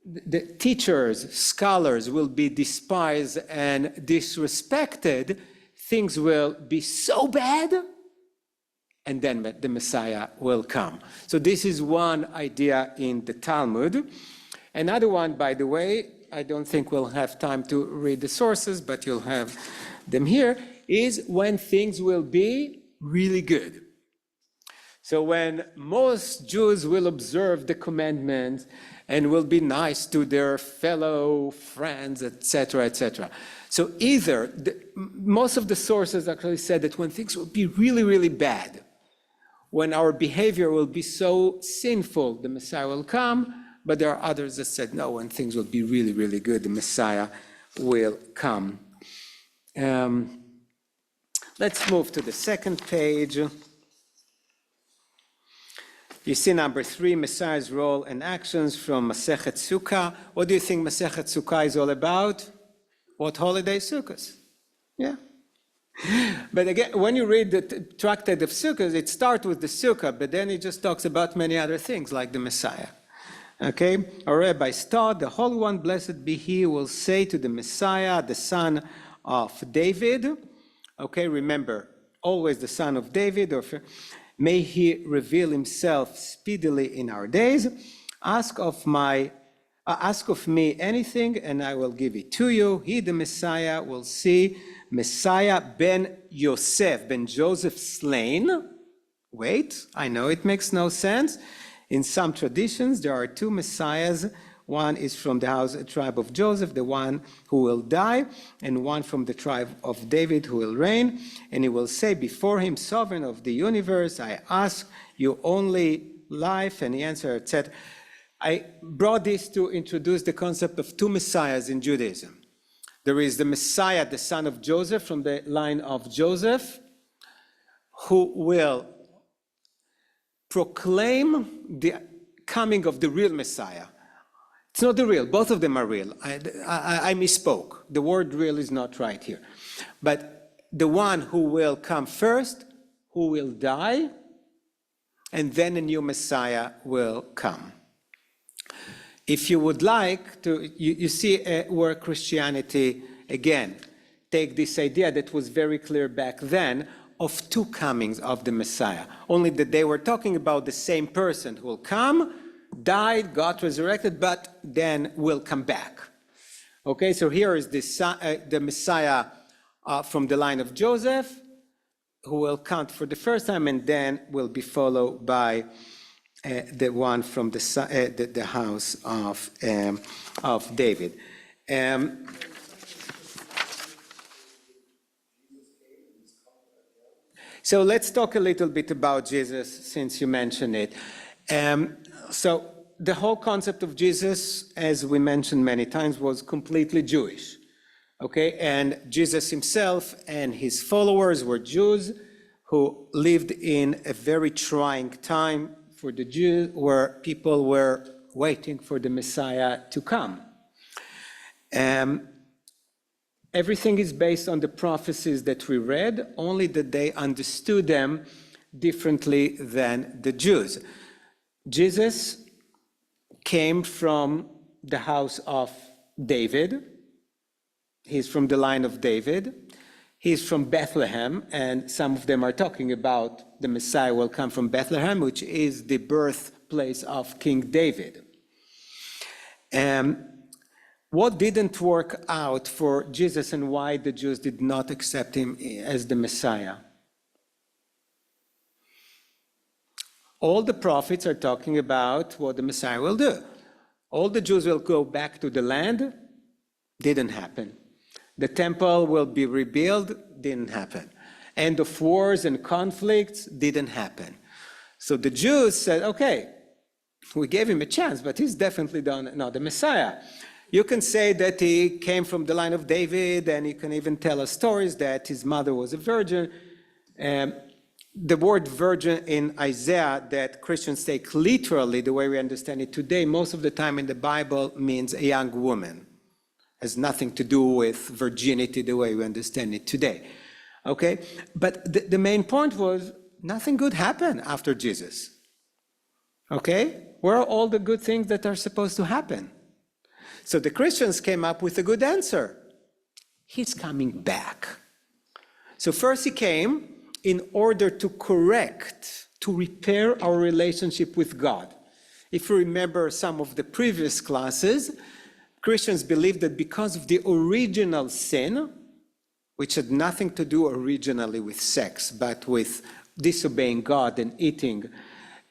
the teachers, scholars will be despised and disrespected, things will be so bad, and then the Messiah will come. So this is one idea in the Talmud. Another one, by the way, I don't think we'll have time to read the sources, but you'll have them here, is when things will be really good. So when most Jews will observe the commandments and will be nice to their fellow friends, etc., etc. So either, most of the sources actually said that when things will be really, really bad, when our behavior will be so sinful, the Messiah will come. But there are others that said, no, when things will be really, really good, the Messiah will come. Let's move to the second page. You see number 3, Messiah's role and actions from Masechet Sukkah. What do you think Masechet Sukkah is all about? What holiday? Sukkot. Yeah. But again, when you read the tractate of Sukkot, it starts with the Sukkah, but then it just talks about many other things like the Messiah. Okay, our rabbis taught, the Holy One, blessed be He, will say to the Messiah, the son of David. Okay, remember, always the son of David, or may He reveal Himself speedily in our days. Ask of me anything, and I will give it to you. He, the Messiah, will see Messiah ben Yosef, ben Joseph slain. Wait, I know it makes no sense. In some traditions, there are 2 messiahs. One is from the tribe of Joseph, the one who will die, and one from the tribe of David who will reign. And he will say before him, sovereign of the universe, I ask you only life, and he answered, etc. I brought this to introduce the concept of 2 messiahs in Judaism. There is the Messiah, the son of Joseph, from the line of Joseph, who will proclaim the coming of the real Messiah. It's not the real, both of them are real. I misspoke. The word real is not right here. But the one who will come first, who will die, and then a new Messiah will come. If you would like to, you see where Christianity, again, take this idea that was very clear back then of two comings of the Messiah. Only that they were talking about the same person who will come, died, got resurrected, but then will come back. Okay, so here is the Messiah from the line of Joseph, who will come for the first time and then will be followed by the one from the house of David. So let's talk a little bit about Jesus, since you mentioned it. So the whole concept of Jesus, as we mentioned many times, was completely Jewish. Okay, and Jesus himself and his followers were Jews who lived in a very trying time for the Jews, where people were waiting for the Messiah to come. Everything is based on the prophecies that we read, only that they understood them differently than the Jews. Jesus came from the house of David. He's from the line of David. He's from Bethlehem, and some of them are talking about the Messiah will come from Bethlehem, which is the birthplace of King David. What didn't work out for Jesus and why the Jews did not accept him as the Messiah? All the prophets are talking about what the Messiah will do. All the Jews will go back to the land. Didn't happen. The temple will be rebuilt. Didn't happen. End of wars and conflicts. Didn't happen. So the Jews said, okay, we gave him a chance, but he's definitely not the Messiah. You can say that he came from the line of David, and you can even tell us stories that his mother was a virgin. The word virgin in Isaiah that Christians take literally, the way we understand it today, most of the time in the Bible means a young woman. Has nothing to do with virginity the way we understand it today. Okay? But the main point was nothing good happened after Jesus. Okay? Where are all the good things that are supposed to happen? So the Christians came up with a good answer. He's coming back. So first he came in order to correct, to repair our relationship with God. If you remember some of the previous classes, Christians believe that because of the original sin, which had nothing to do originally with sex, but with disobeying God and eating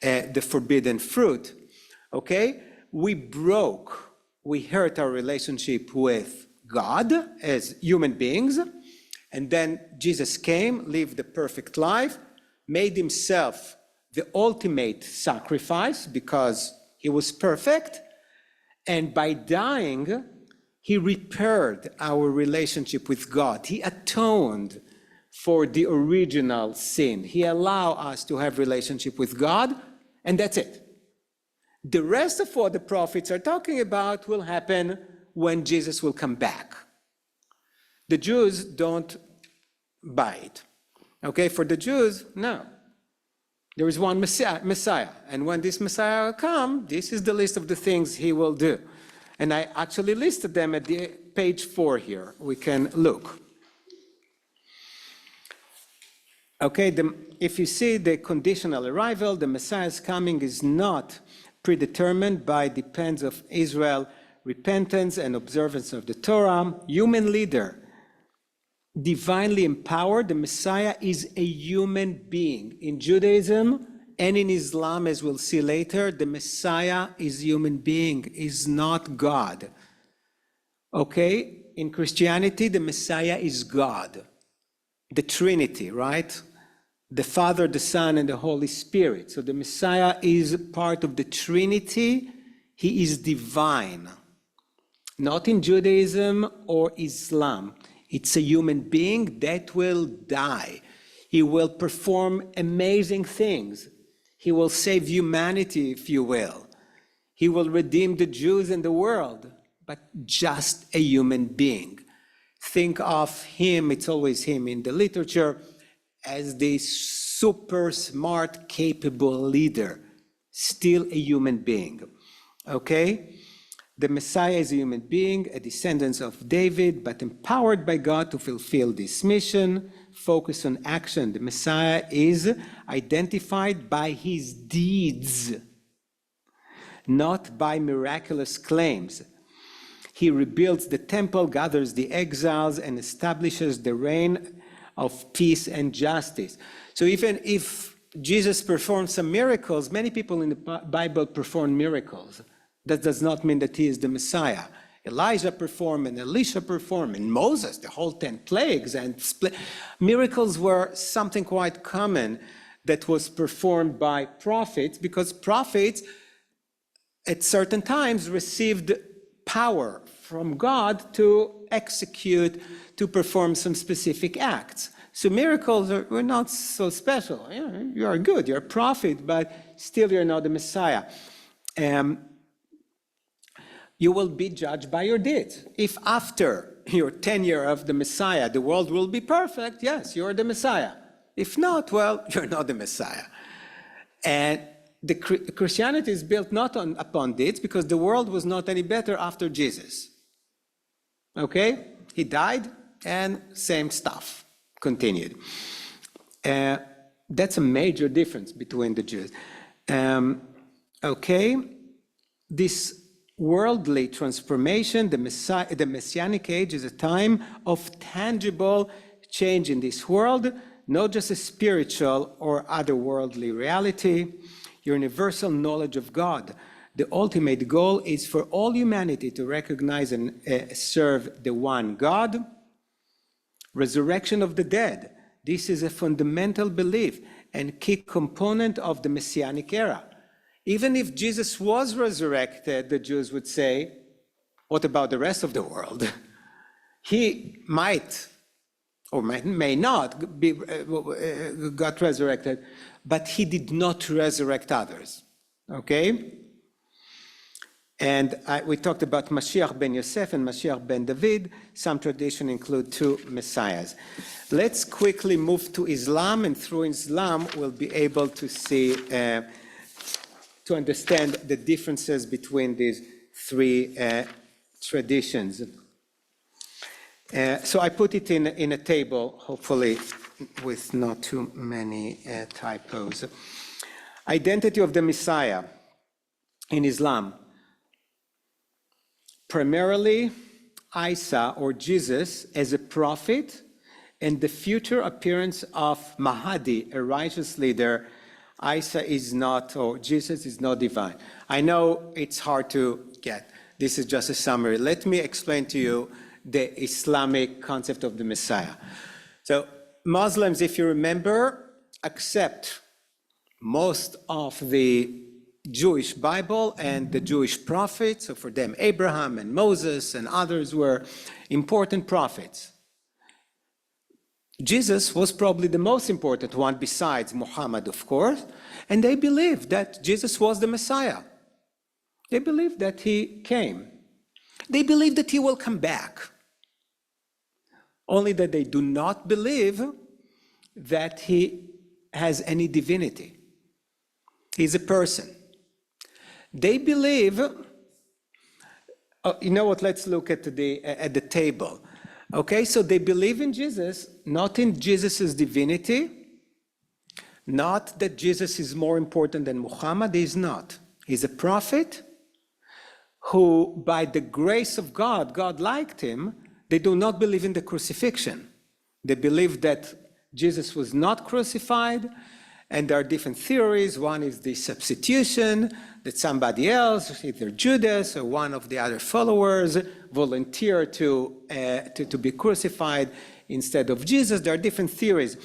the forbidden fruit, okay, we hurt our relationship with God as human beings, and then Jesus came, lived the perfect life, made himself the ultimate sacrifice because he was perfect, and by dying, he repaired our relationship with God. He atoned for the original sin. He allowed us to have relationship with God, and that's it. The rest of what the prophets are talking about will happen when Jesus will come back. The Jews don't buy it. Okay, for the Jews, no. There is one Messiah, and when this Messiah will come, this is the list of the things he will do. And I actually listed them at the page 4 here. We can look. Okay, if you see the conditional arrival, the Messiah's coming is not predetermined by depends of Israel, repentance and observance of the Torah. Human leader, divinely empowered, the Messiah is a human being. In Judaism and in Islam, as we'll see later, the Messiah is human being, is not God. Okay, in Christianity, the Messiah is God. The Trinity, right? The Father, the Son, and the Holy Spirit. So the Messiah is part of the Trinity. He is divine. Not in Judaism or Islam. It's a human being that will die. He will perform amazing things. He will save humanity, if you will. He will redeem the Jews and the world, but just a human being. Think of him, it's always him in the literature, as the super smart, capable leader, still a human being, okay? The Messiah is a human being, a descendant of David, but empowered by God to fulfill this mission, focus on action. The Messiah is identified by his deeds, not by miraculous claims. He rebuilds the temple, gathers the exiles, and establishes the reign of peace and justice. So even if Jesus performed some miracles, many people in the Bible perform miracles. That does not mean that he is the Messiah. Elijah performed, and Elisha performed, and Moses, the whole 10 plagues, and miracles were something quite common that was performed by prophets, because prophets at certain times received power from God to execute, to perform some specific acts. So miracles were not so special. You are good, you're a prophet, but still you're not the Messiah. You will be judged by your deeds. If after your tenure of the Messiah, the world will be perfect, yes, you're the Messiah. If not, well, you're not the Messiah. And the Christianity is built not upon deeds, because the world was not any better after Jesus. Okay? He died, and same stuff continued. That's a major difference between the Jews. Okay? This worldly transformation, the Messianic age, is a time of tangible change in this world, not just a spiritual or otherworldly reality, universal knowledge of God. The ultimate goal is for all humanity to recognize and serve the one God. Resurrection of the dead. This is a fundamental belief and key component of the Messianic era. Even if Jesus was resurrected, the Jews would say, what about the rest of the world? He might or may not be got resurrected, but he did not resurrect others, okay? And we talked about Mashiach ben Yosef and Mashiach ben David. Some traditions include two messiahs. Let's quickly move to Islam, and through Islam we'll be able to see, to understand the differences between these three traditions. So I put it in a table, hopefully with not too many typos. Identity of the Messiah in Islam. Primarily, Isa, or Jesus, as a prophet, and the future appearance of Mahdi, a righteous leader. Isa is not, or Jesus is not divine. I know it's hard to get. This is just a summary. Let me explain to you the Islamic concept of the Messiah. So Muslims, if you remember, accept most of the Jewish Bible and the Jewish prophets. So for them, Abraham and Moses and others were important prophets. Jesus was probably the most important one besides Muhammad, of course, and they believed that Jesus was the Messiah. They believed that he came. They believe that he will come back. Only that they do not believe that he has any divinity. He's a person. They believe, you know what, let's look at the table. Okay, so they believe in Jesus, not in Jesus's divinity, not that Jesus is more important than Muhammad. He is not. He's a prophet who, by the grace of God, God liked him. They do not believe in the crucifixion. They believe that Jesus was not crucified, and there are different theories. One is the substitution, that somebody else, either Judas or one of the other followers, volunteered to be crucified instead of Jesus. There are different theories.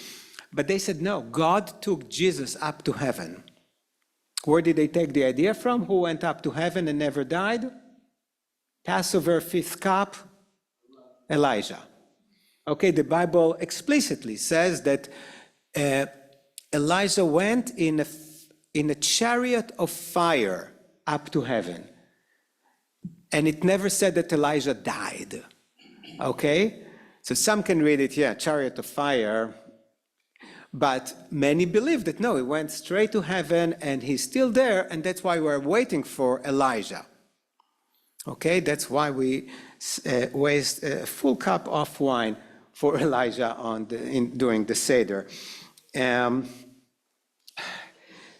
But they said, no, God took Jesus up to heaven. Where did they take the idea from? Who went up to heaven and never died? Passover, fifth cup, Elijah. Okay, the Bible explicitly says that Elijah went in a chariot of fire up to heaven. And it never said that Elijah died, okay? So some can read it, yeah, chariot of fire, but many believe that no, he went straight to heaven and he's still there, and that's why we're waiting for Elijah. Okay, that's why we waste a full cup of wine for Elijah during the Seder.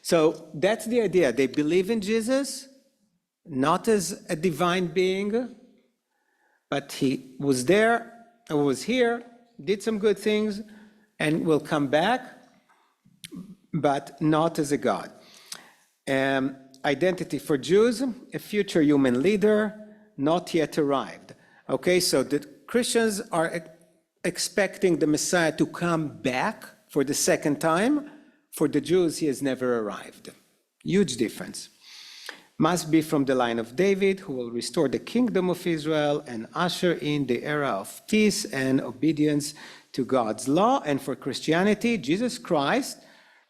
So that's the idea. They believe in Jesus, not as a divine being, but he was there, was here, did some good things, and will come back, but not as a God. Identity for Jews, a future human leader, not yet arrived. Okay, so the Christians are expecting the Messiah to come back for the second time. For the Jews, he has never arrived. Huge difference. Must be from the line of David, who will restore the kingdom of Israel and usher in the era of peace and obedience to God's law. And for Christianity, Jesus Christ,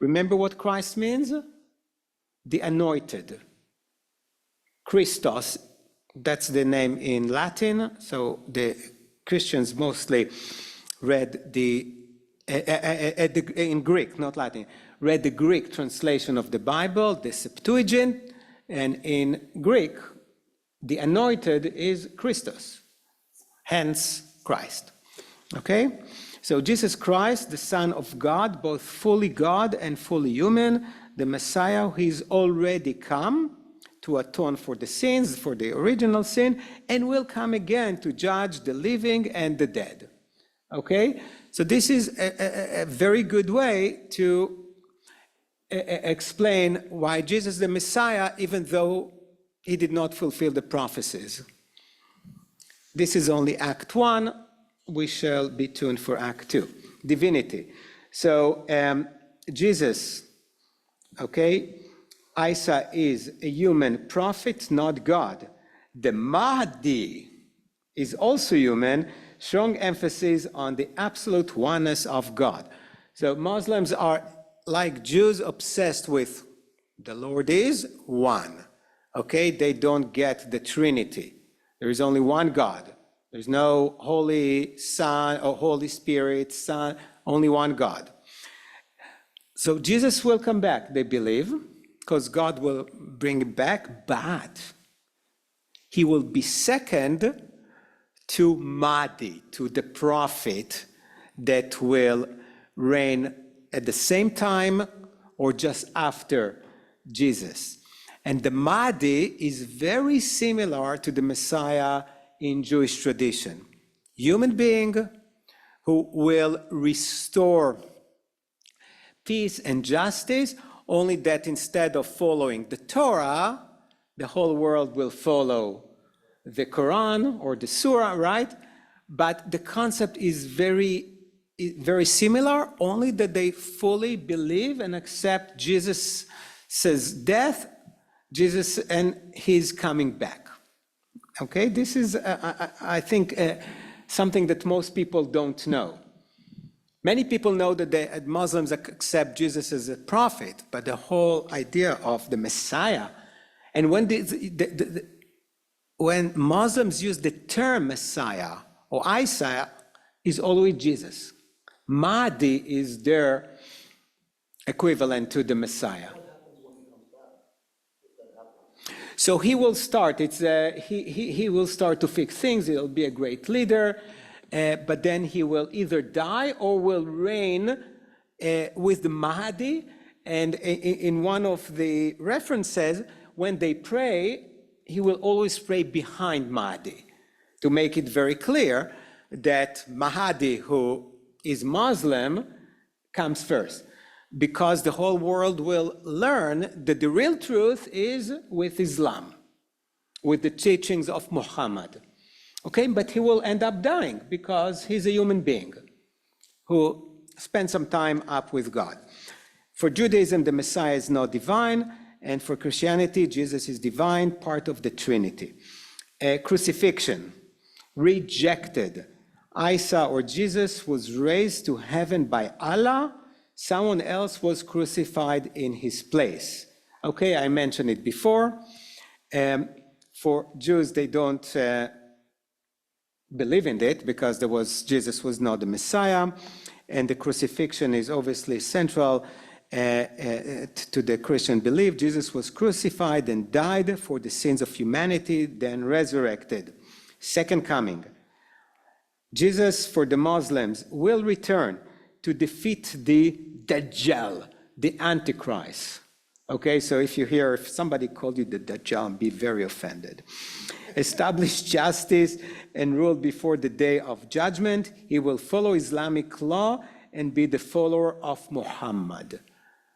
remember what Christ means? The anointed. Christos, that's the name in Latin. So the Christians mostly read in Greek, not Latin, read the Greek translation of the Bible, the Septuagint, and in Greek, the anointed is Christos, hence Christ. Okay? So Jesus Christ, the Son of God, both fully God and fully human, the Messiah who is already come to atone for the sins, for the original sin, and will come again to judge the living and the dead. Okay? So this is a very good way to explain why Jesus the Messiah, even though he did not fulfill the prophecies. This is only Act 1. We shall be tuned for Act 2. Divinity. So Jesus, okay, Isa is a human prophet, not God. The Mahdi is also human, strong emphasis on the absolute oneness of God. So Muslims are, like Jews, obsessed with the Lord is one. Okay, they don't get the Trinity. There is only one God. There's no Holy Son or Holy Spirit, Son, only one God. So Jesus will come back, they believe, because God will bring him back, but he will be second to Mahdi, to the prophet that will reign at the same time or just after Jesus. And the Mahdi is very similar to the Messiah in Jewish tradition. Human being who will restore peace and justice, only that instead of following the Torah, the whole world will follow the Quran or the Surah, right? But the concept is very similar, only that they fully believe and accept Jesus' death, Jesus and his coming back. Okay, this is, I think, something that most people don't know. Many people know that the Muslims accept Jesus as a prophet, but the whole idea of the Messiah, and when Muslims use the term Messiah or Isa, is always Jesus. Mahdi is their equivalent to the Messiah. So he will start. He will start to fix things. He'll be a great leader, but then he will either die or will reign with the Mahdi. And in one of the references, when they pray, he will always pray behind Mahdi to make it very clear that Mahdi, who is Muslim, comes first. Because the whole world will learn that the real truth is with Islam, with the teachings of Muhammad. Okay, but he will end up dying because he's a human being who spent some time up with God. For Judaism, the Messiah is not divine, and for Christianity, Jesus is divine, part of the Trinity. Crucifixion, rejected. Isa or Jesus was raised to heaven by Allah. Someone else was crucified in his place. Okay, I mentioned it before. For Jews, they don't believe in it because Jesus was not the Messiah, and the crucifixion is obviously central to the Christian belief. Jesus was crucified and died for the sins of humanity, then resurrected. Second coming. Jesus, for the Muslims, will return to defeat the Dajjal, the Antichrist. Okay, so if somebody called you the Dajjal, be very offended. Establish justice and rule before the day of judgment. He will follow Islamic law and be the follower of Muhammad.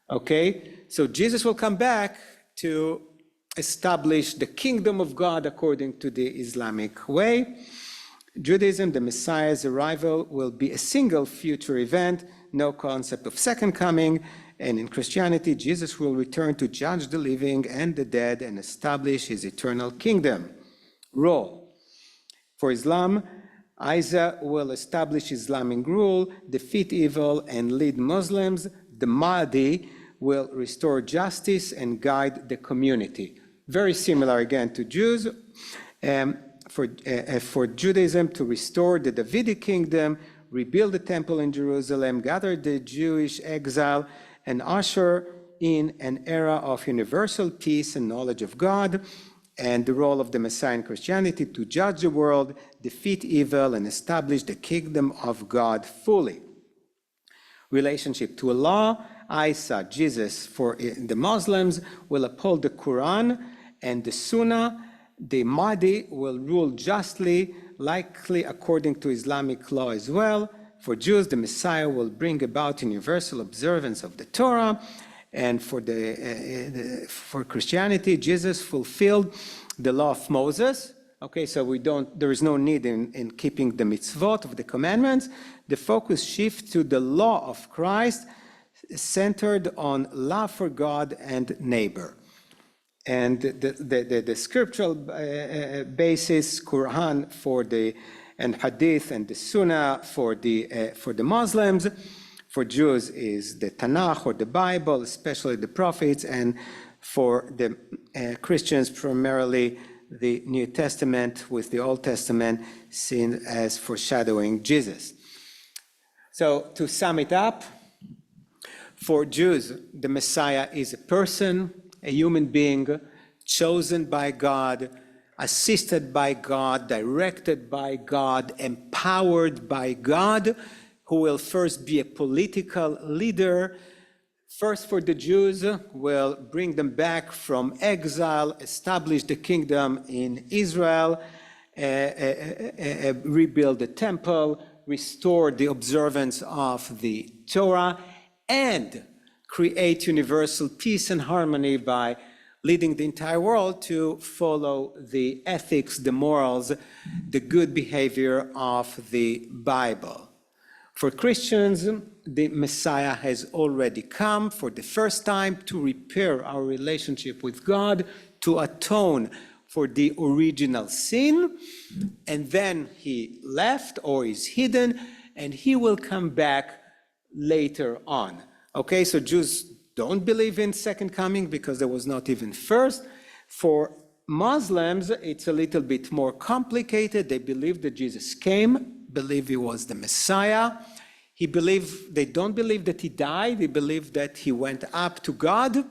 Okay, so Jesus will come back to establish the kingdom of God according to the Islamic way. Judaism, the Messiah's arrival will be a single future event, no concept of second coming. And in Christianity, Jesus will return to judge the living and the dead and establish his eternal kingdom. Role. For Islam, Isa will establish Islamic rule, defeat evil, and lead Muslims. The Mahdi will restore justice and guide the community. Very similar again to Jews. For Judaism to restore the Davidic kingdom, rebuild the temple in Jerusalem, gather the Jewish exile, and usher in an era of universal peace and knowledge of God, and the role of the Messiah in Christianity to judge the world, defeat evil, and establish the kingdom of God fully. Relationship to Allah, Isa, Jesus, for the Muslims, will uphold the Quran and the Sunnah. The Mahdi will rule justly, likely according to Islamic law as well. For Jews, the Messiah will bring about universal observance of the Torah. And for Christianity, Jesus fulfilled the law of Moses. Okay, so there is no need in keeping the mitzvot of the commandments. The focus shifts to the law of Christ, centered on love for God and neighbor. And the scriptural basis, Quran and Hadith and the Sunnah for the Muslims. For Jews is the Tanakh or the Bible, especially the prophets, and for the Christians primarily the New Testament with the Old Testament seen as foreshadowing Jesus. So to sum it up, for Jews, the Messiah is a person, a human being, chosen by God, assisted by God, directed by God, empowered by God, who will first be a political leader. First, for the Jews, will bring them back from exile, establish the kingdom in Israel, rebuild the temple, restore the observance of the Torah, and create universal peace and harmony by leading the entire world to follow the ethics, the morals, the good behavior of the Bible. For Christians, the Messiah has already come for the first time to repair our relationship with God, to atone for the original sin, and then he left or is hidden, and he will come back later on. Okay, so Jews don't believe in second coming because there was not even first. For Muslims, it's a little bit more complicated. They believe that Jesus came, believe he was the Messiah. They don't believe that he died. They believe that he went up to God.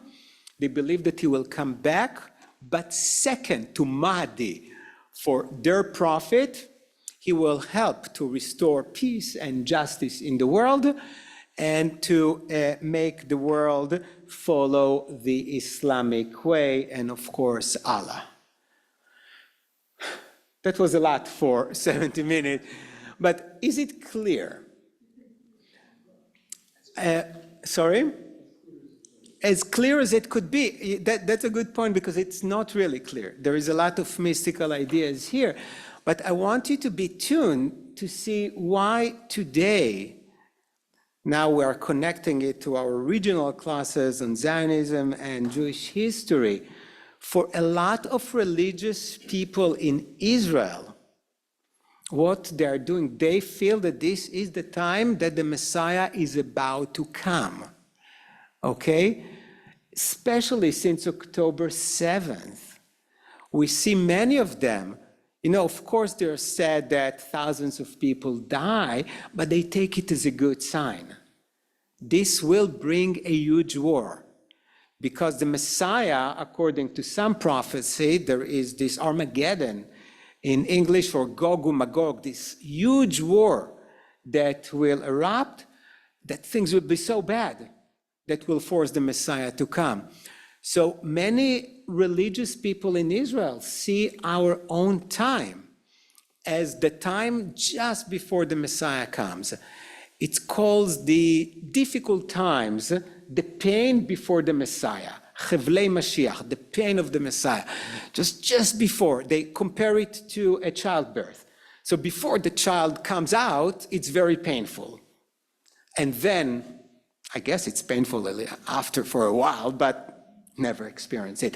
They believe that he will come back. But second to Mahdi, for their prophet, he will help to restore peace and justice in the world and to make the world follow the Islamic way and, of course, Allah. That was a lot for 70 minutes. But is it clear? Sorry? As clear as it could be. That's a good point because it's not really clear. There is a lot of mystical ideas here. But I want you to be tuned to see why today, now we are connecting it to our regional classes on Zionism and Jewish history. For a lot of religious people in Israel, what they are doing, they feel that this is the time that the Messiah is about to come. Okay? Especially since October 7th, we see many of them, of course, they're sad that thousands of people die, but they take it as a good sign. This will bring a huge war, because the Messiah, according to some prophecy, there is this Armageddon, in English, or Gog and Magog, this huge war that will erupt, that things will be so bad that will force the Messiah to come. So many religious people in Israel see our own time as the time just before the Messiah comes. It's called the difficult times, the pain before the Messiah, Chevlei Mashiach, the pain of the Messiah. Just before, they compare it to a childbirth. So before the child comes out, it's very painful. And then, I guess it's painful after for a while, but never experienced it.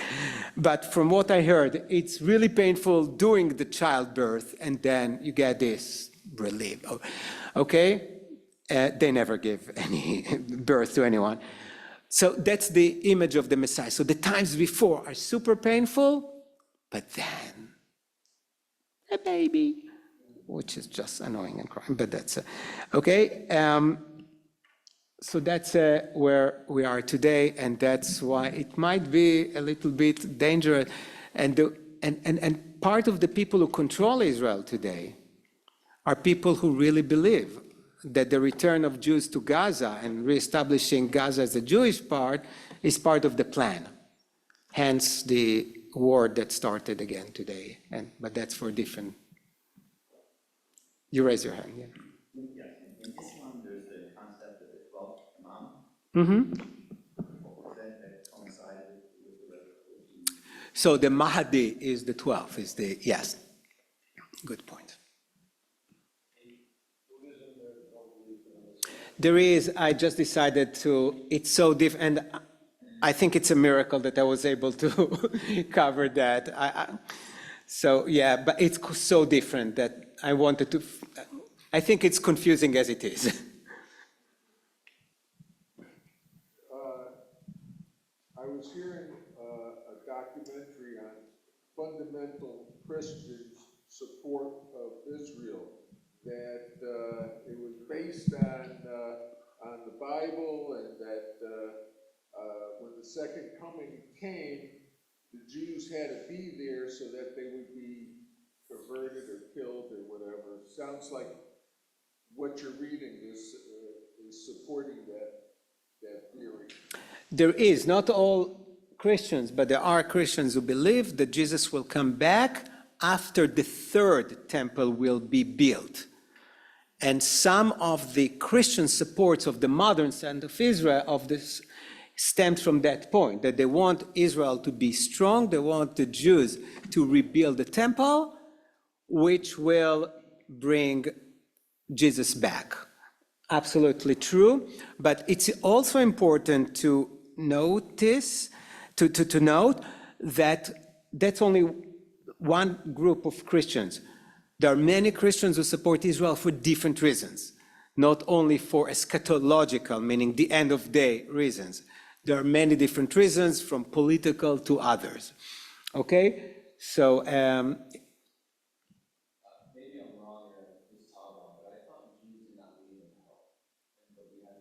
But from what I heard, it's really painful during the childbirth, and then you get this relief. Okay? They never give any birth to anyone. So that's the image of the Messiah. So the times before are super painful, but then a baby, which is just annoying and crying, but that's okay. So that's where we are today, and that's why it might be a little bit dangerous. And part of the people who control Israel today are people who really believe that the return of Jews to Gaza and reestablishing Gaza as a Jewish part is part of the plan. Hence the war that started again today. But that's for different. You raise your hand, yeah. Yes, in this one, there's the concept of the 12th Imam. Mm-hmm. That coincided with the revolution. So the Mahdi is the 12th, yes. Good point. There is, I just decided it's so different, and I think it's a miracle that I was able to cover that. So yeah, but it's so different that I wanted to, I think it's confusing as it is. I was hearing a documentary on fundamental Christian support of Israel, that it was based on the Bible, and that when the second coming came, the Jews had to be there so that they would be converted or killed or whatever. Sounds like what you're reading is supporting that theory. There is, not all Christians, but there are Christians who believe that Jesus will come back after the third temple will be built. And some of the Christian supports of the modern state of Israel of this stems from that point, that they want Israel to be strong, they want the Jews to rebuild the temple, which will bring Jesus back. Absolutely true, but it's also important to notice, to note that that's only one group of Christians. There are many Christians who support Israel for different reasons, not only for eschatological, meaning the end of day reasons. There are many different reasons, from political to others. Okay? So, maybe I'm wrong or this toggle, but I thought Jews did not believe in hell. But we had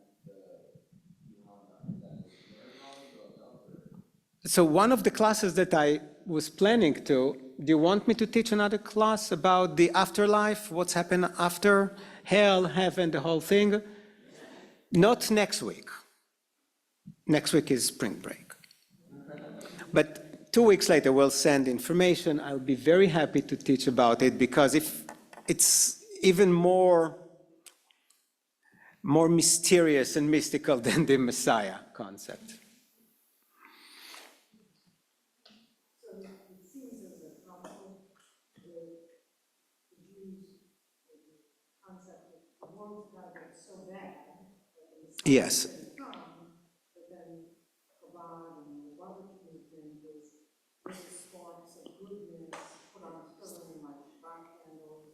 the Muhammad. Is that very wrong or? so one of the classes that I was planning to, do you want me to teach another class about the afterlife, what's happened after hell, heaven, the whole thing? Not next week. Next week is spring break. But 2 weeks later, we'll send information. I'll be very happy to teach about it, because if it's even more mysterious and mystical than the Messiah concept. So it seems as a problem with the Jews, the concept of the world's got to get so bad that it's Yes. come, but then Chabad and the other movement is little sparks of goodness put on filling like Shabbat candles.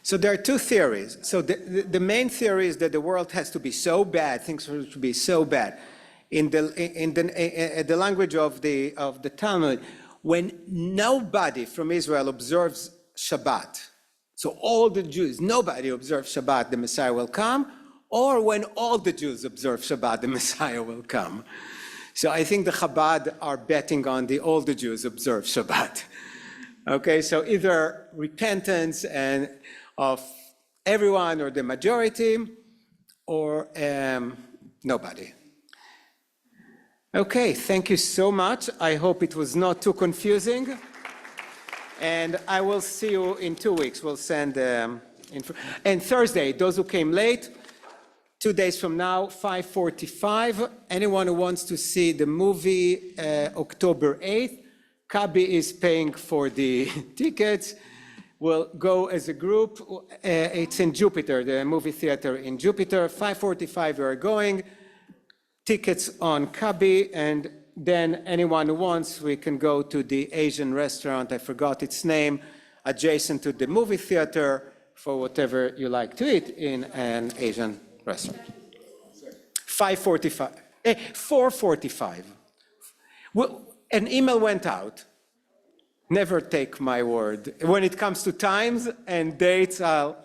So there are two theories. So the main theory is that the world has to be so bad, things have to be so bad. In the language of the Talmud, when nobody from Israel observes Shabbat, so all the Jews, nobody observes Shabbat, the Messiah will come, or when all the Jews observe Shabbat, the Messiah will come. So I think the Chabad are betting on all the Jews observe Shabbat. Okay, so either repentance and of everyone or the majority, or nobody. Okay, thank you so much. I hope it was not too confusing. And I will see you in 2 weeks. We'll send info. And Thursday, those who came late, 2 days from now, 5:45. Anyone who wants to see the movie October 8th, Kabi is paying for the tickets. We'll go as a group. It's in Jupiter, the movie theater in Jupiter. 5:45 we are going. Tickets on Kabi, and then anyone who wants, we can go to the Asian restaurant, I forgot its name, adjacent to the movie theater for whatever you like to eat in an Asian restaurant. 5:45, 4:45. Well, an email went out. Never take my word. When it comes to times and dates, I'll